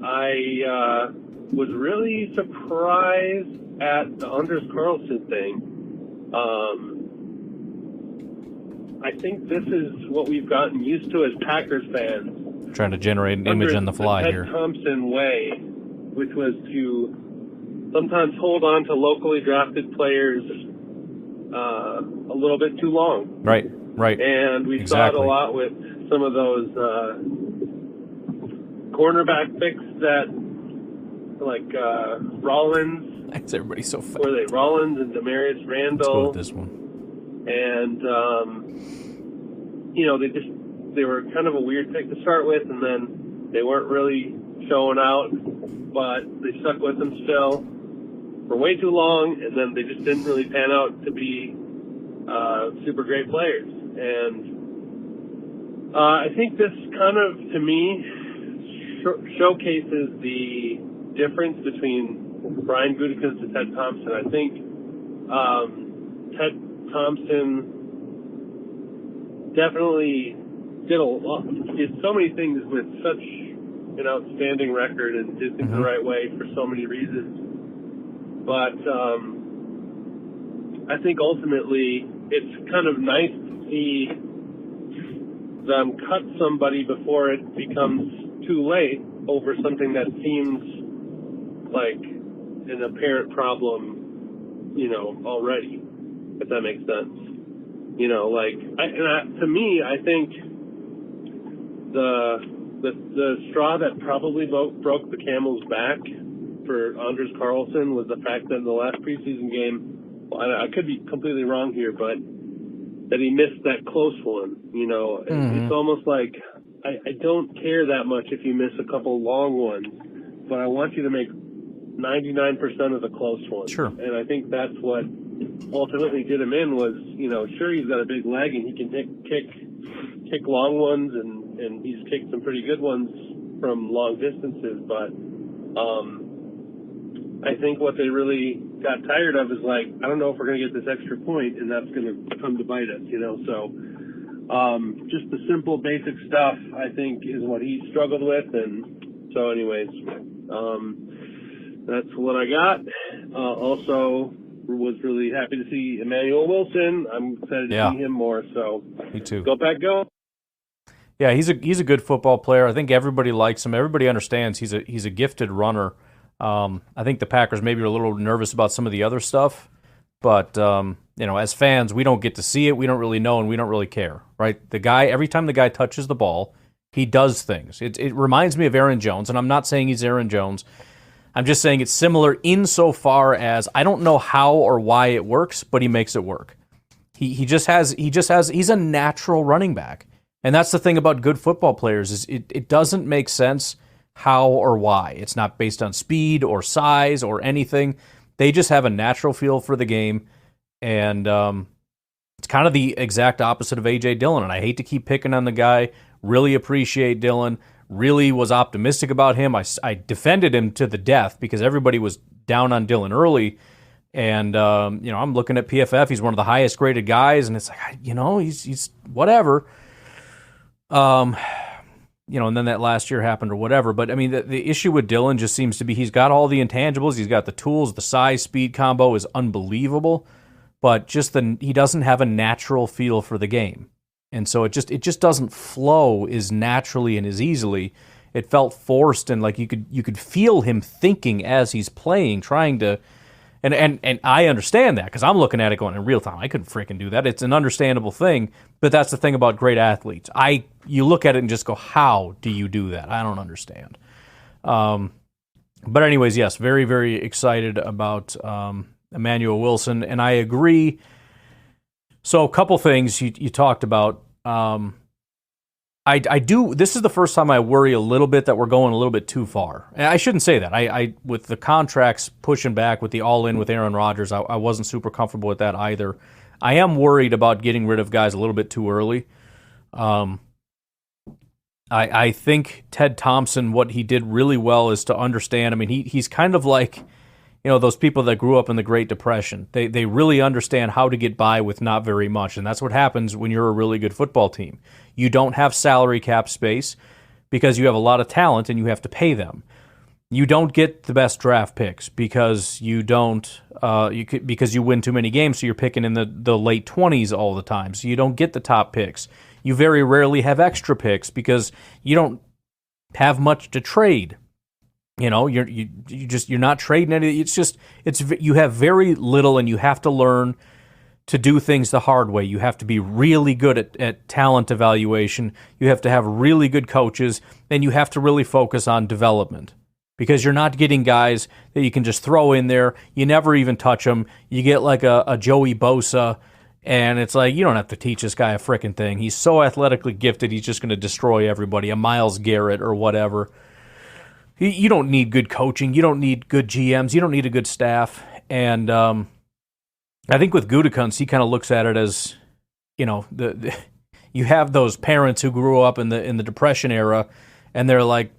I was really surprised at the Anders Carlson thing. I think this is what we've gotten used to as Packers fans.
Trying to generate an image on the fly
Ted
here.
Thompson way, which was to sometimes hold on to locally drafted players a little bit too long.
Right.
And we saw it a lot with some of those cornerback picks that, like Rollins.
Thanks, everybody, so fast.
Were they Rollins and Demarius Randall?
Let's go with this one.
And, they were kind of a weird pick to start with, and then they weren't really showing out, but they stuck with them still for way too long, and then they just didn't really pan out to be super great players. And I think this kind of, to me, showcases the difference between Brian Gutekunst and Ted Thompson. I think Ted Thompson definitely did so many things with such an outstanding record and did things the right way for so many reasons. But I think ultimately it's kind of nice to see them cut somebody before it becomes too late over something that seems like an apparent problem, already, if that makes sense. To me, I think the straw that probably broke the camel's back for Anders Carlson was the fact that in the last preseason game, I could be completely wrong here, but that he missed that close one. It's almost like I don't care that much if you miss a couple long ones, but I want you to make 99% of the close ones.
Sure.
And I think that's what ultimately did him in was, sure, he's got a big leg and he can kick long ones, and he's kicked some pretty good ones from long distances, but I think what they really got tired of is like, I don't know if we're going to get this extra point, and that's going to come to bite us, So just the simple, basic stuff, I think, is what he struggled with, and so anyways, that's what I got. Also, was really happy to see Emmanuel Wilson. I'm excited to see him more. So
me too.
Go Pack, go!
Yeah, he's a good football player. I think everybody likes him. Everybody understands he's a gifted runner. I think the Packers maybe are a little nervous about some of the other stuff, but as fans, we don't get to see it. We don't really know, and we don't really care, right? The guy, every time the guy touches the ball, he does things. It reminds me of Aaron Jones, and I'm not saying he's Aaron Jones. I'm just saying it's similar insofar as I don't know how or why it works, but he makes it work. He's a natural running back. And that's the thing about good football players is it doesn't make sense how or why. It's not based on speed or size or anything. They just have a natural feel for the game. And it's kind of the exact opposite of A.J. Dillon. And I hate to keep picking on the guy. Really appreciate Dillon. Really was optimistic about him. I defended him to the death because everybody was down on Dillon early. And, I'm looking at PFF. He's one of the highest graded guys. And it's like, he's whatever. and then that last year happened or whatever. But, I mean, the issue with Dillon just seems to be he's got all the intangibles. He's got the tools. The size-speed combo is unbelievable. But just he doesn't have a natural feel for the game. And so it just doesn't flow as naturally and as easily. It felt forced, and like you could feel him thinking as he's playing, trying to, and I understand that because I'm looking at it going in real time. I couldn't freaking do that. It's an understandable thing, but that's the thing about great athletes. You look at it and just go, how do you do that? I don't understand. But anyways, yes, very, very excited about Emmanuel Wilson, and I agree. So a couple things you talked about. I do. This is the first time I worry a little bit that we're going a little bit too far. And I shouldn't say that. I with the contracts pushing back with the all-in with Aaron Rodgers, I wasn't super comfortable with that either. I am worried about getting rid of guys a little bit too early. I think Ted Thompson, what he did really well is to understand. I mean, he's kind of like, those people that grew up in the Great Depression. They really understand how to get by with not very much, and that's what happens when you're a really good football team. You don't have salary cap space because you have a lot of talent and you have to pay them. You don't get the best draft picks because you don't because you win too many games, so you're picking in the late 20s all the time. So you don't get the top picks. You very rarely have extra picks because you don't have much to trade. You're not trading anything. You have very little, and you have to learn to do things the hard way. You have to be really good at talent evaluation. You have to have really good coaches, and you have to really focus on development because you're not getting guys that you can just throw in there. You never even touch them. You get like a Joey Bosa, and it's like you don't have to teach this guy a frickin' thing. He's so athletically gifted, he's just going to destroy everybody. A Myles Garrett or whatever. You don't need good coaching. You don't need good GMs. You don't need a good staff. And I think with Gutekunst, he kind of looks at it as, you have those parents who grew up in the Depression era, and they're like,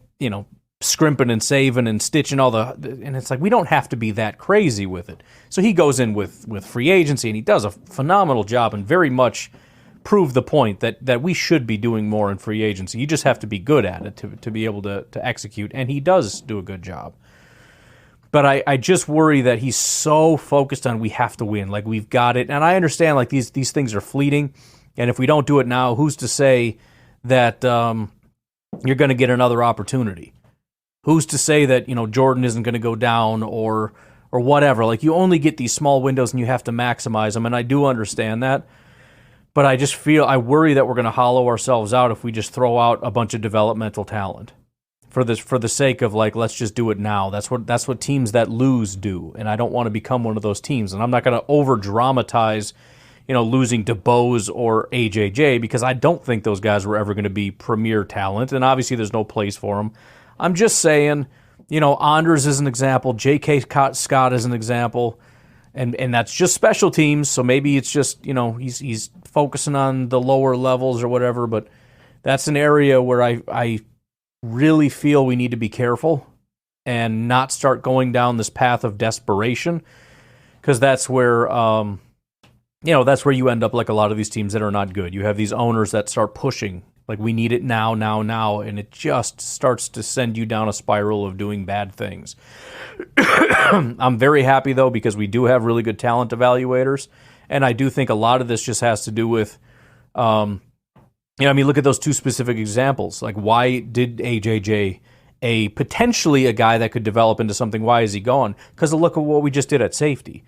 scrimping and saving and stitching and it's like we don't have to be that crazy with it. So he goes in with free agency, and he does a phenomenal job and very much prove the point that we should be doing more in free agency. You just have to be good at it to be able to execute, and he does do a good job. But I just worry that he's so focused on we have to win, like we've got it. And I understand like these things are fleeting, and if we don't do it now, who's to say that you're going to get another opportunity? Who's to say that Jordan isn't going to go down or whatever? Like you only get these small windows, and you have to maximize them. And I do understand that. But I worry that we're going to hollow ourselves out if we just throw out a bunch of developmental talent for the sake of like, let's just do it now. That's what teams that lose do, and I don't want to become one of those teams. And I'm not going to over dramatize, losing DeBose or AJJ because I don't think those guys were ever going to be premier talent, and obviously there's no place for them. I'm just saying, Anders is an example, J.K. Scott is an example. And that's just special teams, so maybe it's just, he's focusing on the lower levels or whatever, but that's an area where I really feel we need to be careful and not start going down this path of desperation, because that's where, that's where you end up like a lot of these teams that are not good. You have these owners that start pushing, like we need it now, and it just starts to send you down a spiral of doing bad things. I'm very happy, though, because we do have really good talent evaluators, and I do think a lot of this just has to do with, look at those two specific examples. Like, why did AJJ, potentially a guy that could develop into something, why is he gone? Because look at what we just did at safety.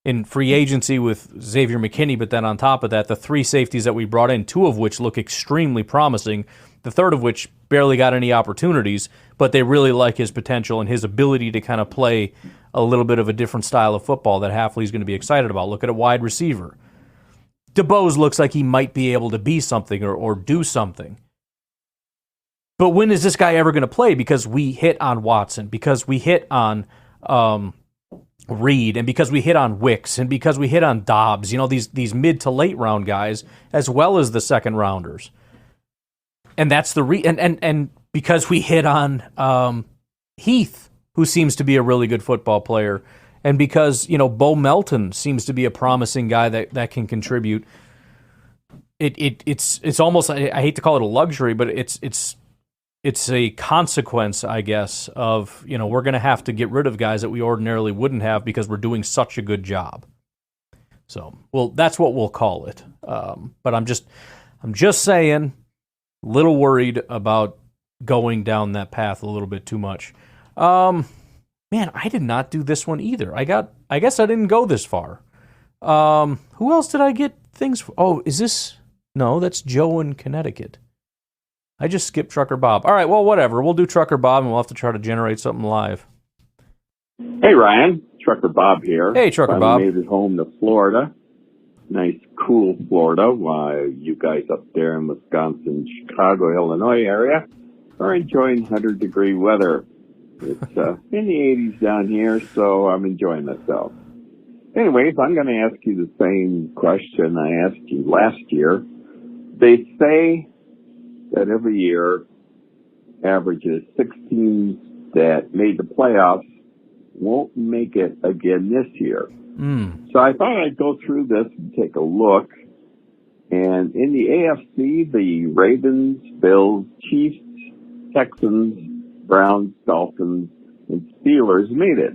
In free agency with Xavier McKinney, but then on top of that, the three safeties that we brought in, two of which look extremely promising, the third of which barely got any opportunities, but they really like his potential and his ability to kind of play a little bit of a different style of football that Hafley's going to be excited about. Look at a wide receiver. DeBose looks like he might be able to be something or do something. But when is this guy ever going to play? Because we hit on Watson, because we hit on Reed, and because we hit on Wicks, and because we hit on Dobbs, these mid to late round guys, as well as the second rounders. And that's the and because we hit on Heath, who seems to be a really good football player, and because Bo Melton seems to be a promising guy that can contribute. It's almost, I hate to call it a luxury, but it's it's a consequence, I guess, of, we're going to have to get rid of guys that we ordinarily wouldn't have because we're doing such a good job. So, well, that's what we'll call it. But I'm just saying, a little worried about going down that path a little bit too much. Man, I did not do this one either. I guess I didn't go this far. Who else did I get things for? Oh, is this? No, that's Joe in Connecticut. I just skipped Trucker Bob. All right, well, whatever. We'll do Trucker Bob, and we'll have to try to generate something live.
Hey, Ryan. Trucker Bob here.
Hey, Trucker Bob.
Made it home to Florida. Nice, cool Florida, while you guys up there in Wisconsin, Chicago, Illinois area are enjoying 100-degree weather. It's in the 80s down here, so I'm enjoying myself. Anyways, I'm going to ask you the same question I asked you last year. They say that every year averages 6 teams that made the playoffs won't make it again this year. So I thought I'd go through this and take a look. And in the AFC, the Ravens, Bills, Chiefs, Texans, Browns, Dolphins, and Steelers made it.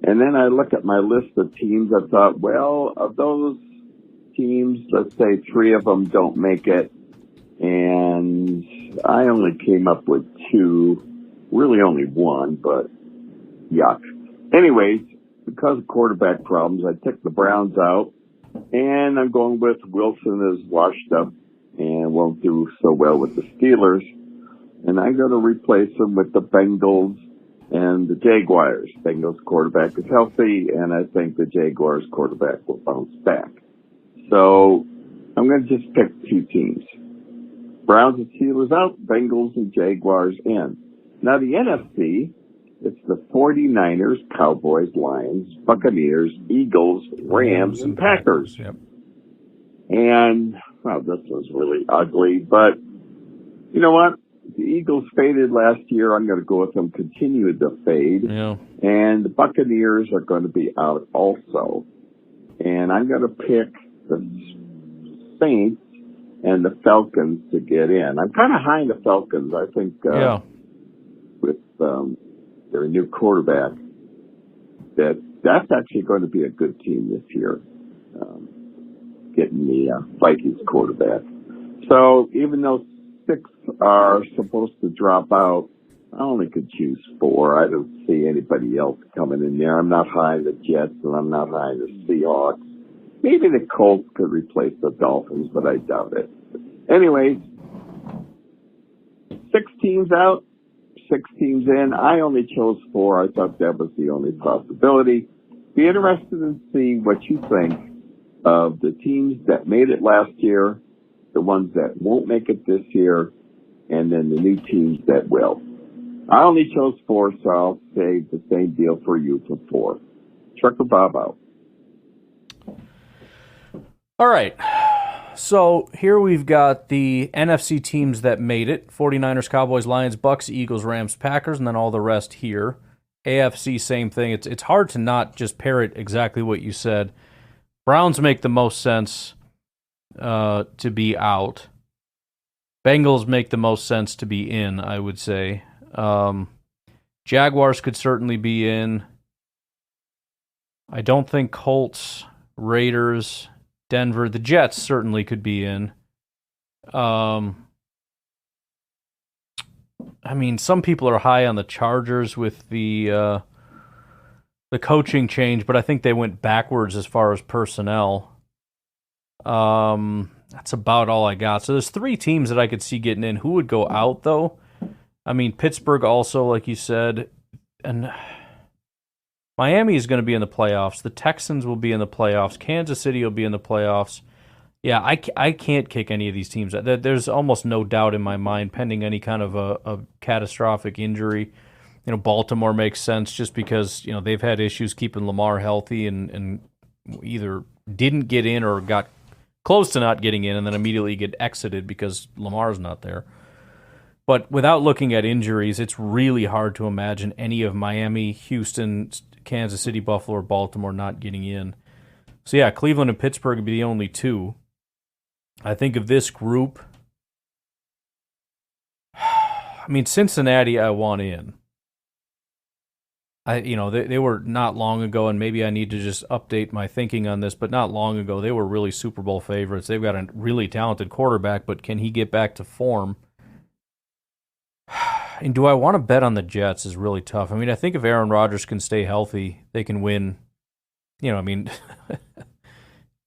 And then I look at my list of teams. I thought, well, of those teams, let's say 3 of them don't make it. And I only came up with 2, really only 1, but yuck. Anyways, because of quarterback problems, I took the Browns out, and I'm going with Wilson is washed up and won't do so well with the Steelers. And I'm going to replace him with the Bengals and the Jaguars. Bengals quarterback is healthy, and I think the Jaguars quarterback will bounce back. So I'm going to just pick 2 teams. Browns and Steelers out, Bengals and Jaguars in. Now the NFC, it's the 49ers, Cowboys, Lions, Buccaneers, Eagles, Rams, and Packers.
Yep.
And, well, this was really ugly, but you know what? The Eagles faded last year. I'm going to go with them, continue to fade.
Yeah.
And the Buccaneers are going to be out also. And I'm going to pick the Saints and the Falcons to get in. I'm kind of high in the Falcons. I think with their new quarterback, that's actually going to be a good team this year, getting the Vikings quarterback. So even though 6 are supposed to drop out, I only could choose 4. I don't see anybody else coming in there. I'm not high in the Jets, and I'm not high in the Seahawks. Maybe the Colts could replace the Dolphins, but I doubt it. Anyways, 6 teams out, 6 teams in. I only chose 4. I thought that was the only possibility. Be interested in seeing what you think of the teams that made it last year, the ones that won't make it this year, and then the new teams that will. I only chose 4, so I'll say the same deal for you for 4. Trucker Bob out.
All right. So here we've got the NFC teams that made it. 49ers, Cowboys, Lions, Bucks, Eagles, Rams, Packers, and then all the rest here. AFC, same thing. It's hard to not just parrot exactly what you said. Browns make the most sense to be out. Bengals make the most sense to be in, I would say. Jaguars could certainly be in. I don't think Colts, Raiders, Denver, the Jets certainly could be in. I mean, some people are high on the Chargers with the coaching change, but I think they went backwards as far as personnel. That's about all I got. So there's 3 teams that I could see getting in. Who would go out, though? I mean, Pittsburgh also, like you said, and Miami is going to be in the playoffs. The Texans will be in the playoffs. Kansas City will be in the playoffs. Yeah, I can't kick any of these teams. There's almost no doubt in my mind, pending any kind of a catastrophic injury. You know, Baltimore makes sense just because, you know, they've had issues keeping Lamar healthy and either didn't get in or got close to not getting in and then immediately get exited because Lamar's not there. But without looking at injuries, it's really hard to imagine any of Miami, Houston, Kansas City, Buffalo, or Baltimore not getting in. So yeah, Cleveland and Pittsburgh would be the only 2. I think of this group, mean, Cincinnati, I want in. They were not long ago, and maybe I need to just update my thinking on this, but not long ago, they were really Super Bowl favorites. They've got a really talented quarterback, but can he get back to form? And do I want to bet on the Jets is really tough. I mean, I think if Aaron Rodgers can stay healthy, they can win. Can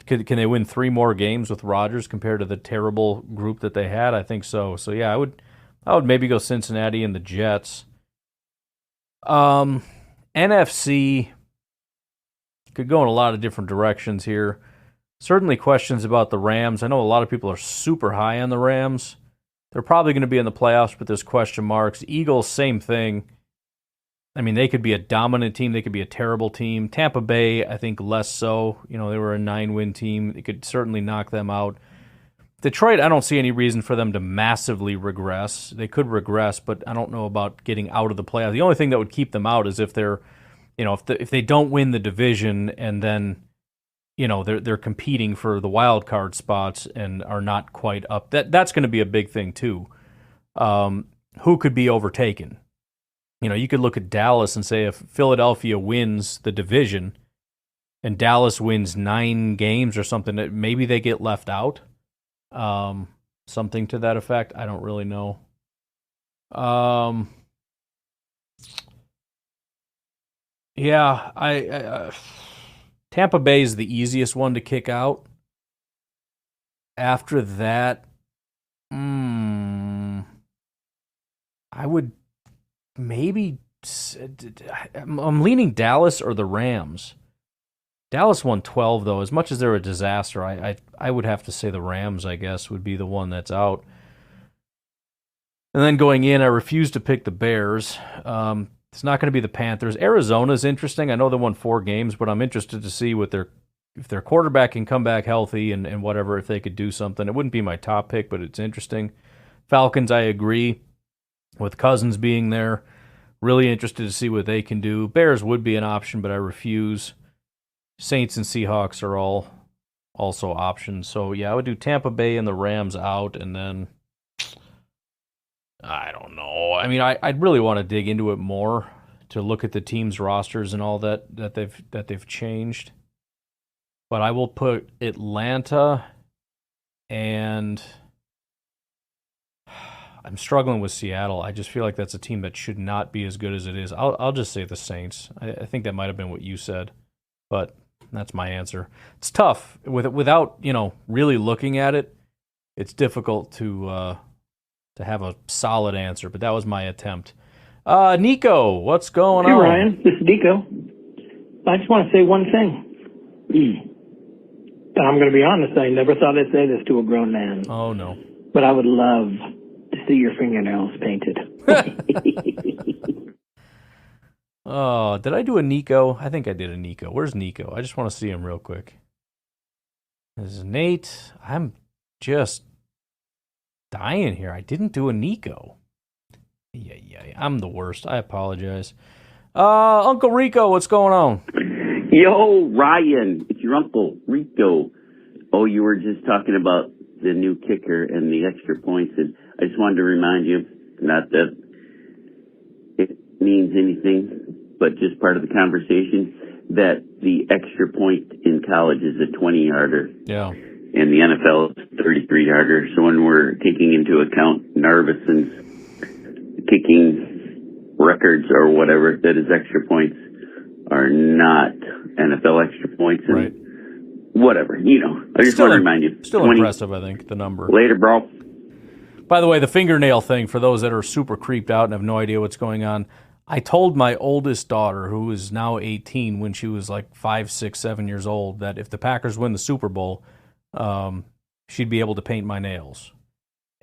they win 3 more games with Rodgers compared to the terrible group that they had? I think so. So yeah, I would maybe go Cincinnati and the Jets. NFC could go in a lot of different directions here. Certainly questions about the Rams. I know a lot of people are super high on the Rams. They're probably going to be in the playoffs, but there's question marks. Eagles, same thing. I mean, they could be a dominant team. They could be a terrible team. Tampa Bay, I think less so. They were a 9-win team. They could certainly knock them out. Detroit, I don't see any reason for them to massively regress. They could regress, but I don't know about getting out of the playoffs. The only thing that would keep them out is if they're, if they don't win the division and then, they're competing for the wild card spots and are not quite up. That's going to be a big thing too. Who could be overtaken? You could look at Dallas and say if Philadelphia wins the division and Dallas wins 9 games or something, maybe they get left out. Something to that effect. I don't really know. Tampa Bay is the easiest one to kick out. After that, I would maybe. I'm leaning Dallas or the Rams. Dallas won 12, though. As much as they're a disaster, I would have to say the Rams, I guess, would be the one that's out. And then going in, I refuse to pick the Bears. It's not going to be the Panthers. Arizona's interesting. I know they won 4 games, but I'm interested to see if their quarterback can come back healthy and whatever, if they could do something. It wouldn't be my top pick, but it's interesting. Falcons, I agree, with Cousins being there. Really interested to see what they can do. Bears would be an option, but I refuse. Saints and Seahawks are all also options. So, yeah, I would do Tampa Bay and the Rams out, and then I don't know. I mean, I'd really want to dig into it more to look at the team's rosters and all that they've changed. But I will put Atlanta, and I'm struggling with Seattle. I just feel like that's a team that should not be as good as it is. I'll just say the Saints. I think that might have been what you said, but that's my answer. It's tough without really looking at it. It's difficult to have a solid answer, but that was my attempt. Nico, what's going on?
Hey, Ryan. This is Nico. I just want to say one thing. And I'm going to be honest, I never thought I'd say this to a grown man.
Oh, no.
But I would love to see your fingernails painted.
Oh, did I do a Nico? I think I did a Nico. Where's Nico? I just want to see him real quick. This is Nate. I'm just dying here. I didn't do a Nico. Yeah. I'm the worst. I apologize. Uncle Rico, what's going on?
Yo, Ryan, it's your Uncle Rico. Oh, you were just talking about the new kicker and the extra points, and I just wanted to remind you, not that it means anything, but just part of the conversation, that the extra point in college is a 20-yarder.
Yeah.
And the NFL is a 33-yarder. So when we're taking into account Narvison's kicking records or whatever, that his extra points are not NFL extra points. And
right.
Whatever, I just want to remind you.
Still 20. Impressive, I think, the number.
Later, bro.
By the way, the fingernail thing, for those that are super creeped out and have no idea what's going on, I told my oldest daughter, who is now 18, when she was like 5, 6, 7 years old, that if the Packers win the Super Bowl, she'd be able to paint my nails.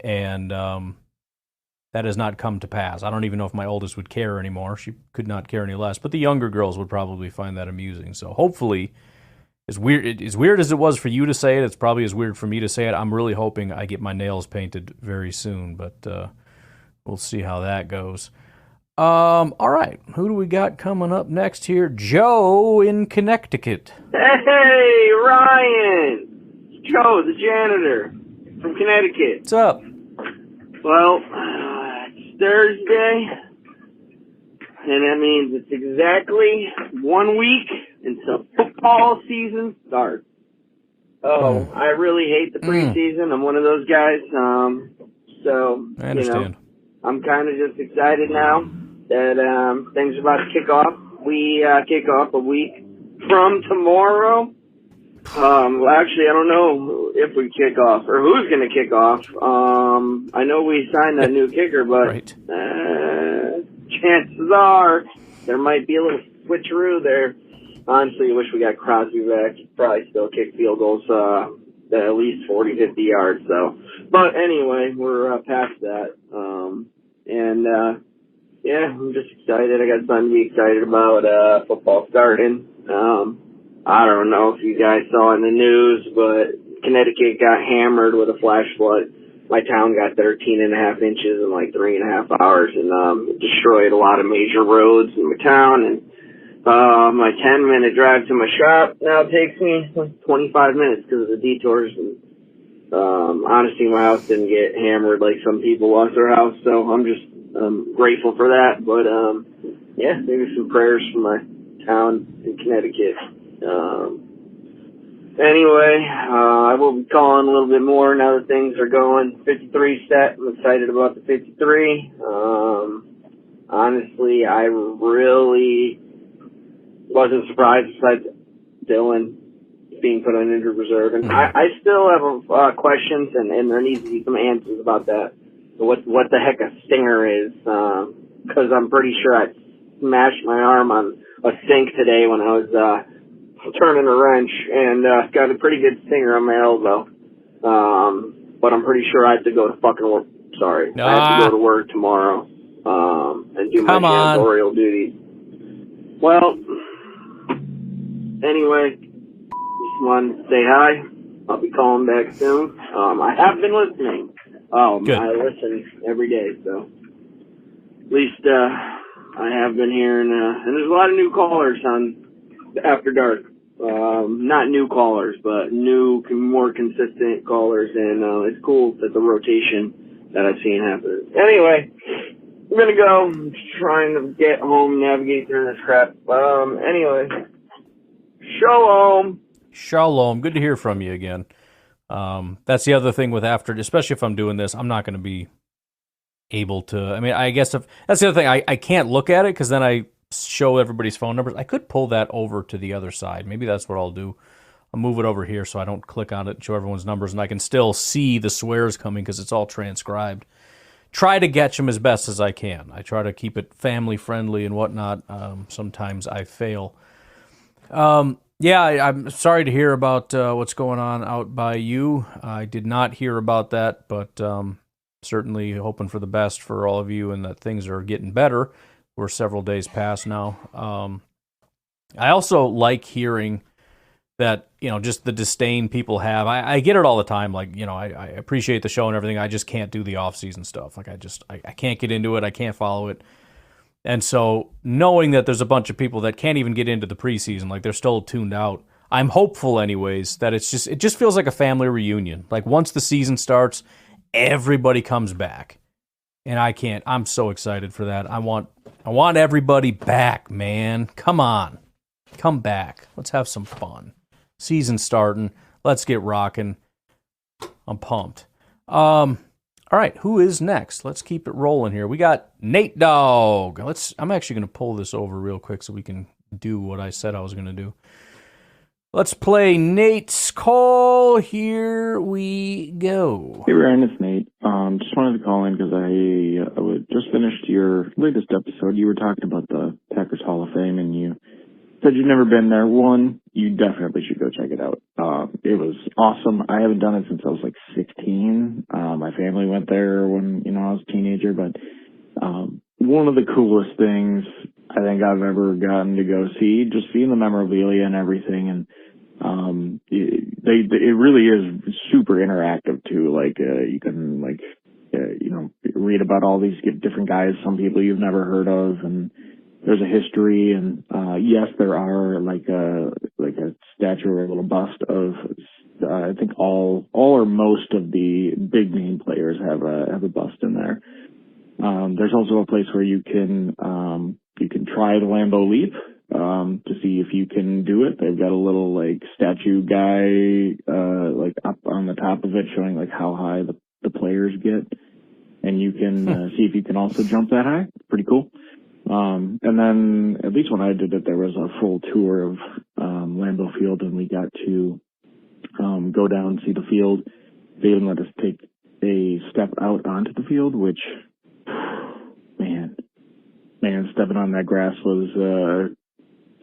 And that has not come to pass. I don't even know if my oldest would care anymore. She could not care any less. But the younger girls would probably find that amusing. So hopefully, as weird as it was for you to say it, it's probably as weird for me to say it. I'm really hoping I get my nails painted very soon. But we'll see how that goes. All right. Who do we got coming up next here? Joe in Connecticut.
Hey, Ryan. It's Joe, the janitor from Connecticut.
What's up?
Well, Thursday, and that means it's exactly 1 week until football season starts. Oh, I really hate the preseason. I'm one of those guys. So,
I understand.
I'm kind of just excited now that things are about to kick off. We kick off a week from tomorrow. Well, actually, I don't know if we kick off or who's going to kick off. I know we signed that new kicker, but chances are there might be a little switcheroo there. Honestly, I wish we got Crosby back. He'd probably still kick field goals at least 40, 50 yards. So, but anyway, we're past that. Yeah, I'm just excited. I got something to be excited about. Football starting. I don't know if you guys saw in the news, but Connecticut got hammered with a flash flood. My town got 13.5 inches in like 3.5 hours, and destroyed a lot of major roads in my town. And my 10-minute drive to my shop now takes me like 25 minutes because of the detours. And honestly, my house didn't get hammered like some people lost their house, so I'm just grateful for that. But yeah, maybe some prayers for my town in Connecticut. Anyway, I will be calling a little bit more now that things are going. 53 set. I'm excited about the 53. Honestly, I really wasn't surprised besides Dylan being put on injured reserve. And I still have questions, and there needs to be some answers about that. What the heck a stinger is, because I'm pretty sure I smashed my arm on a sink today when I was turning a wrench, and got a pretty good stinger on my elbow. But I'm pretty sure I have to go to fucking work. Sorry. I have to go to work tomorrow and do my janitorial duties. Well, anyway, just wanted to say hi. I'll be calling back soon. I have been listening.
Good.
I listen every day, so at least I have been hearing, and there's a lot of new callers on After Dark. Not new callers, but new, more consistent callers, and it's cool that the rotation that I've seen happen. Anyway, I'm gonna go. I'm just trying to get home, navigate through this crap. Anyway, shalom.
Shalom. Good to hear from you again. That's the other thing with After, especially if I'm doing this, I'm not going to be able to. I mean, I guess that's the other thing. I can't look at it because then I show everybody's phone numbers. I could pull that over to the other side. Maybe that's what I'll do. I'll move it over here so I don't click on it and show everyone's numbers, and I can still see the swears coming because it's all transcribed. Try to catch them as best as I can. I try to keep it family friendly and whatnot. Sometimes I fail. Yeah, I'm sorry to hear about what's going on out by you. I did not hear about that, but certainly hoping for the best for all of you and that things are getting better. We're several days past now. I also like hearing that, just the disdain people have. I get it all the time. Like, I appreciate the show and everything. I just can't do the off-season stuff. Like, I can't get into it. I can't follow it. And so knowing that there's a bunch of people that can't even get into the preseason, like they're still tuned out, I'm hopeful anyways that it just feels like a family reunion. Like once the season starts, everybody comes back. And I'm so excited for that. I want everybody back, man. Come on. Come back. Let's have some fun. Season's starting. Let's get rocking. I'm pumped. All right, who is next? Let's keep it rolling here. We got Nate Dogg. I'm actually going to pull this over real quick so we can do what I said I was going to do. Let's play Nate's call. Here we go.
Hey, Ryan, it's Nate. Just wanted to call in because I just finished your latest episode. You were talking about the Packers Hall of Fame, and you said you've never been there. One, you definitely should go check it out. It was awesome. I haven't done it since I was like 16. My family went there when, I was a teenager, but one of the coolest things I think I've ever gotten to go see, just seeing the memorabilia and everything, and it really is super interactive too. Like you can read about all these different guys, some people you've never heard of, and there's a history, and yes, there are like a statue or a little bust of I think all or most of the big name players have a bust in there. There's also a place where you can try the Lambeau Leap, to see if you can do it. They've got a little, like, statue guy, like, up on the top of it showing, like, how high the players get. And you can see if you can also jump that high. Pretty cool. And then, at least when I did it, there was a full tour of Lambeau Field, and we got to go down and see the field. They even let us take a step out onto the field, which, man, stepping on that grass was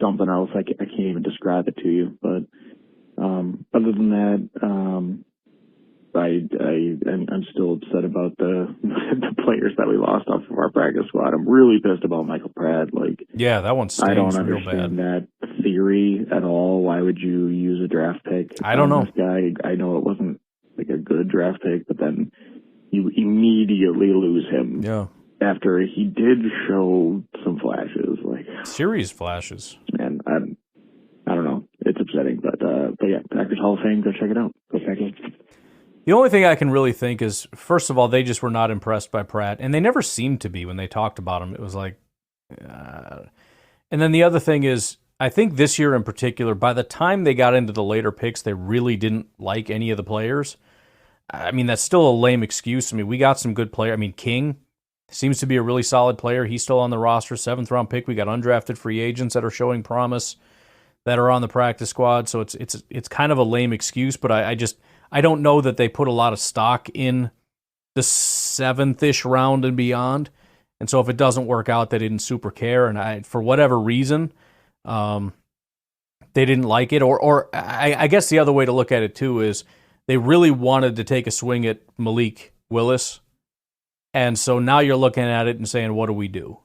something else. I can't even describe it to you. But other than that, I'm still upset about the players that we lost off of our practice squad. I'm really pissed about Michael Pratt. Like,
yeah, that one stings
I don't
real bad.
understand that theory at all. Why would you use a draft pick?
I don't know.
This guy, I know it wasn't like a good draft pick, but then you immediately lose him.
Yeah.
After he did show some flashes, like
serious flashes.
And I don't know. It's upsetting, but yeah, Packers Hall of Fame. Go check it out. Go check it out.
The only thing I can really think is, first of all, they just were not impressed by Pratt, and they never seemed to be when they talked about him. It was like, and then the other thing is, I think this year in particular, by the time they got into the later picks, they really didn't like any of the players. I mean, that's still a lame excuse. I mean, we got some good players. I mean, King seems to be a really solid player. He's still on the roster, 7th-round pick. We got undrafted free agents that are showing promise that are on the practice squad. So it's kind of a lame excuse, but I don't know that they put a lot of stock in the 7th-ish round and beyond. And so if it doesn't work out, they didn't super care. And for whatever reason, they didn't like it. Or I guess the other way to look at it too is they really wanted to take a swing at Malik Willis. And so now you're looking at it and saying, what do we do?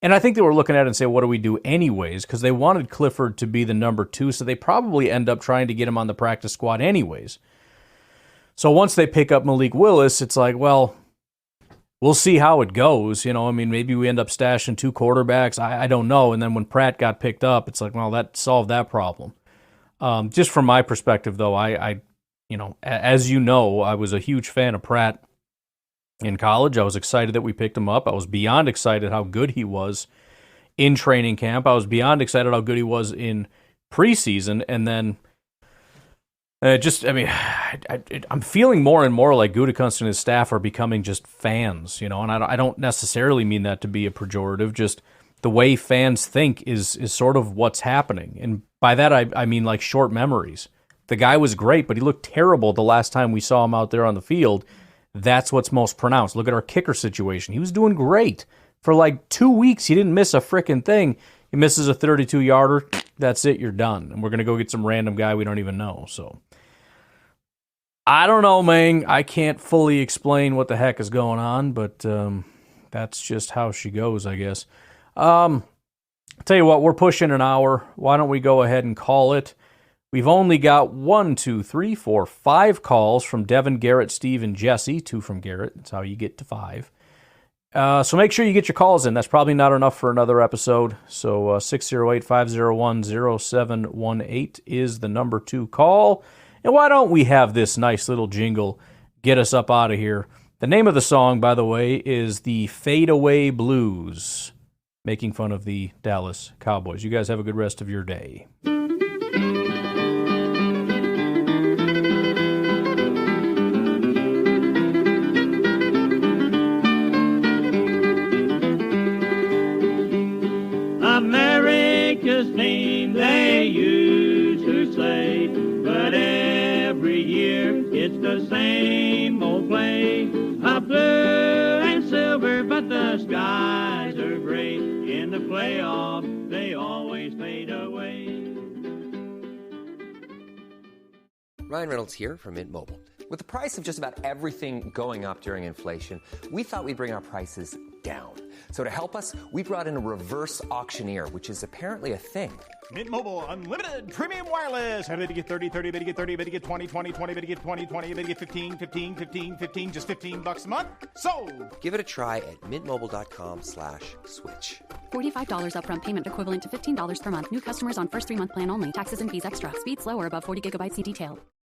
And I think they were looking at it and saying, what do we do anyways? Because they wanted Clifford to be the number 2, so they probably end up trying to get him on the practice squad anyways. So once they pick up Malik Willis, it's like, well, we'll see how it goes. You know, I mean, maybe we end up stashing 2 quarterbacks. I don't know. And then when Pratt got picked up, it's like, well, that solved that problem. Just from my perspective, though, I as you know, I was a huge fan of Pratt in college. I was excited that we picked him up. I was beyond excited how good he was in training camp. I was beyond excited how good he was in preseason. And then I'm feeling more and more like Gutekunst and his staff are becoming just fans, you know, and I don't necessarily mean that to be a pejorative. Just the way fans think is sort of what's happening. And by that, I mean like short memories. The guy was great, but he looked terrible the last time we saw him out there on the field. That's what's most pronounced. Look at our kicker situation. He was doing great. For like 2 weeks, he didn't miss a frickin' thing. He misses a 32-yarder. That's it. You're done. And we're going to go get some random guy we don't even know. So I don't know, man. I can't fully explain what the heck is going on, but that's just how she goes, I guess. I'll tell you what, we're pushing an hour. Why don't we go ahead and call it? We've only got 5 calls from Devin, Garrett, Steve, and Jesse. 2 from Garrett. That's how you get to 5. So make sure you get your calls in. That's probably not enough for another episode. So 608-501-0718 is the number to call. And why don't we have this nice little jingle get us up out of here? The name of the song, by the way, is the Fadeaway Blues, making fun of the Dallas Cowboys. You guys have a good rest of your day.
America's name they used to say, but every year it's the same old play. A blue and silver, but the skies are gray. In the playoffs, they always fade away.
Ryan Reynolds here from Mint Mobile. With the price of just about everything going up during inflation, we thought we'd bring our prices down. So to help us, we brought in a reverse auctioneer, which is apparently a thing.
Mint Mobile Unlimited Premium Wireless. How to get 30, 30, bit to get 30, bit to get 20, 20, 20, bit to get 20, 20, bit to get 15, 15, 15, 15, just $15 a month? Sold! Give it a try at mintmobile.com/switch.
$45 upfront payment equivalent to $15 per month. New customers on first 3-month plan only. Taxes and fees extra. Speed slower above 40 gigabytes. See detail.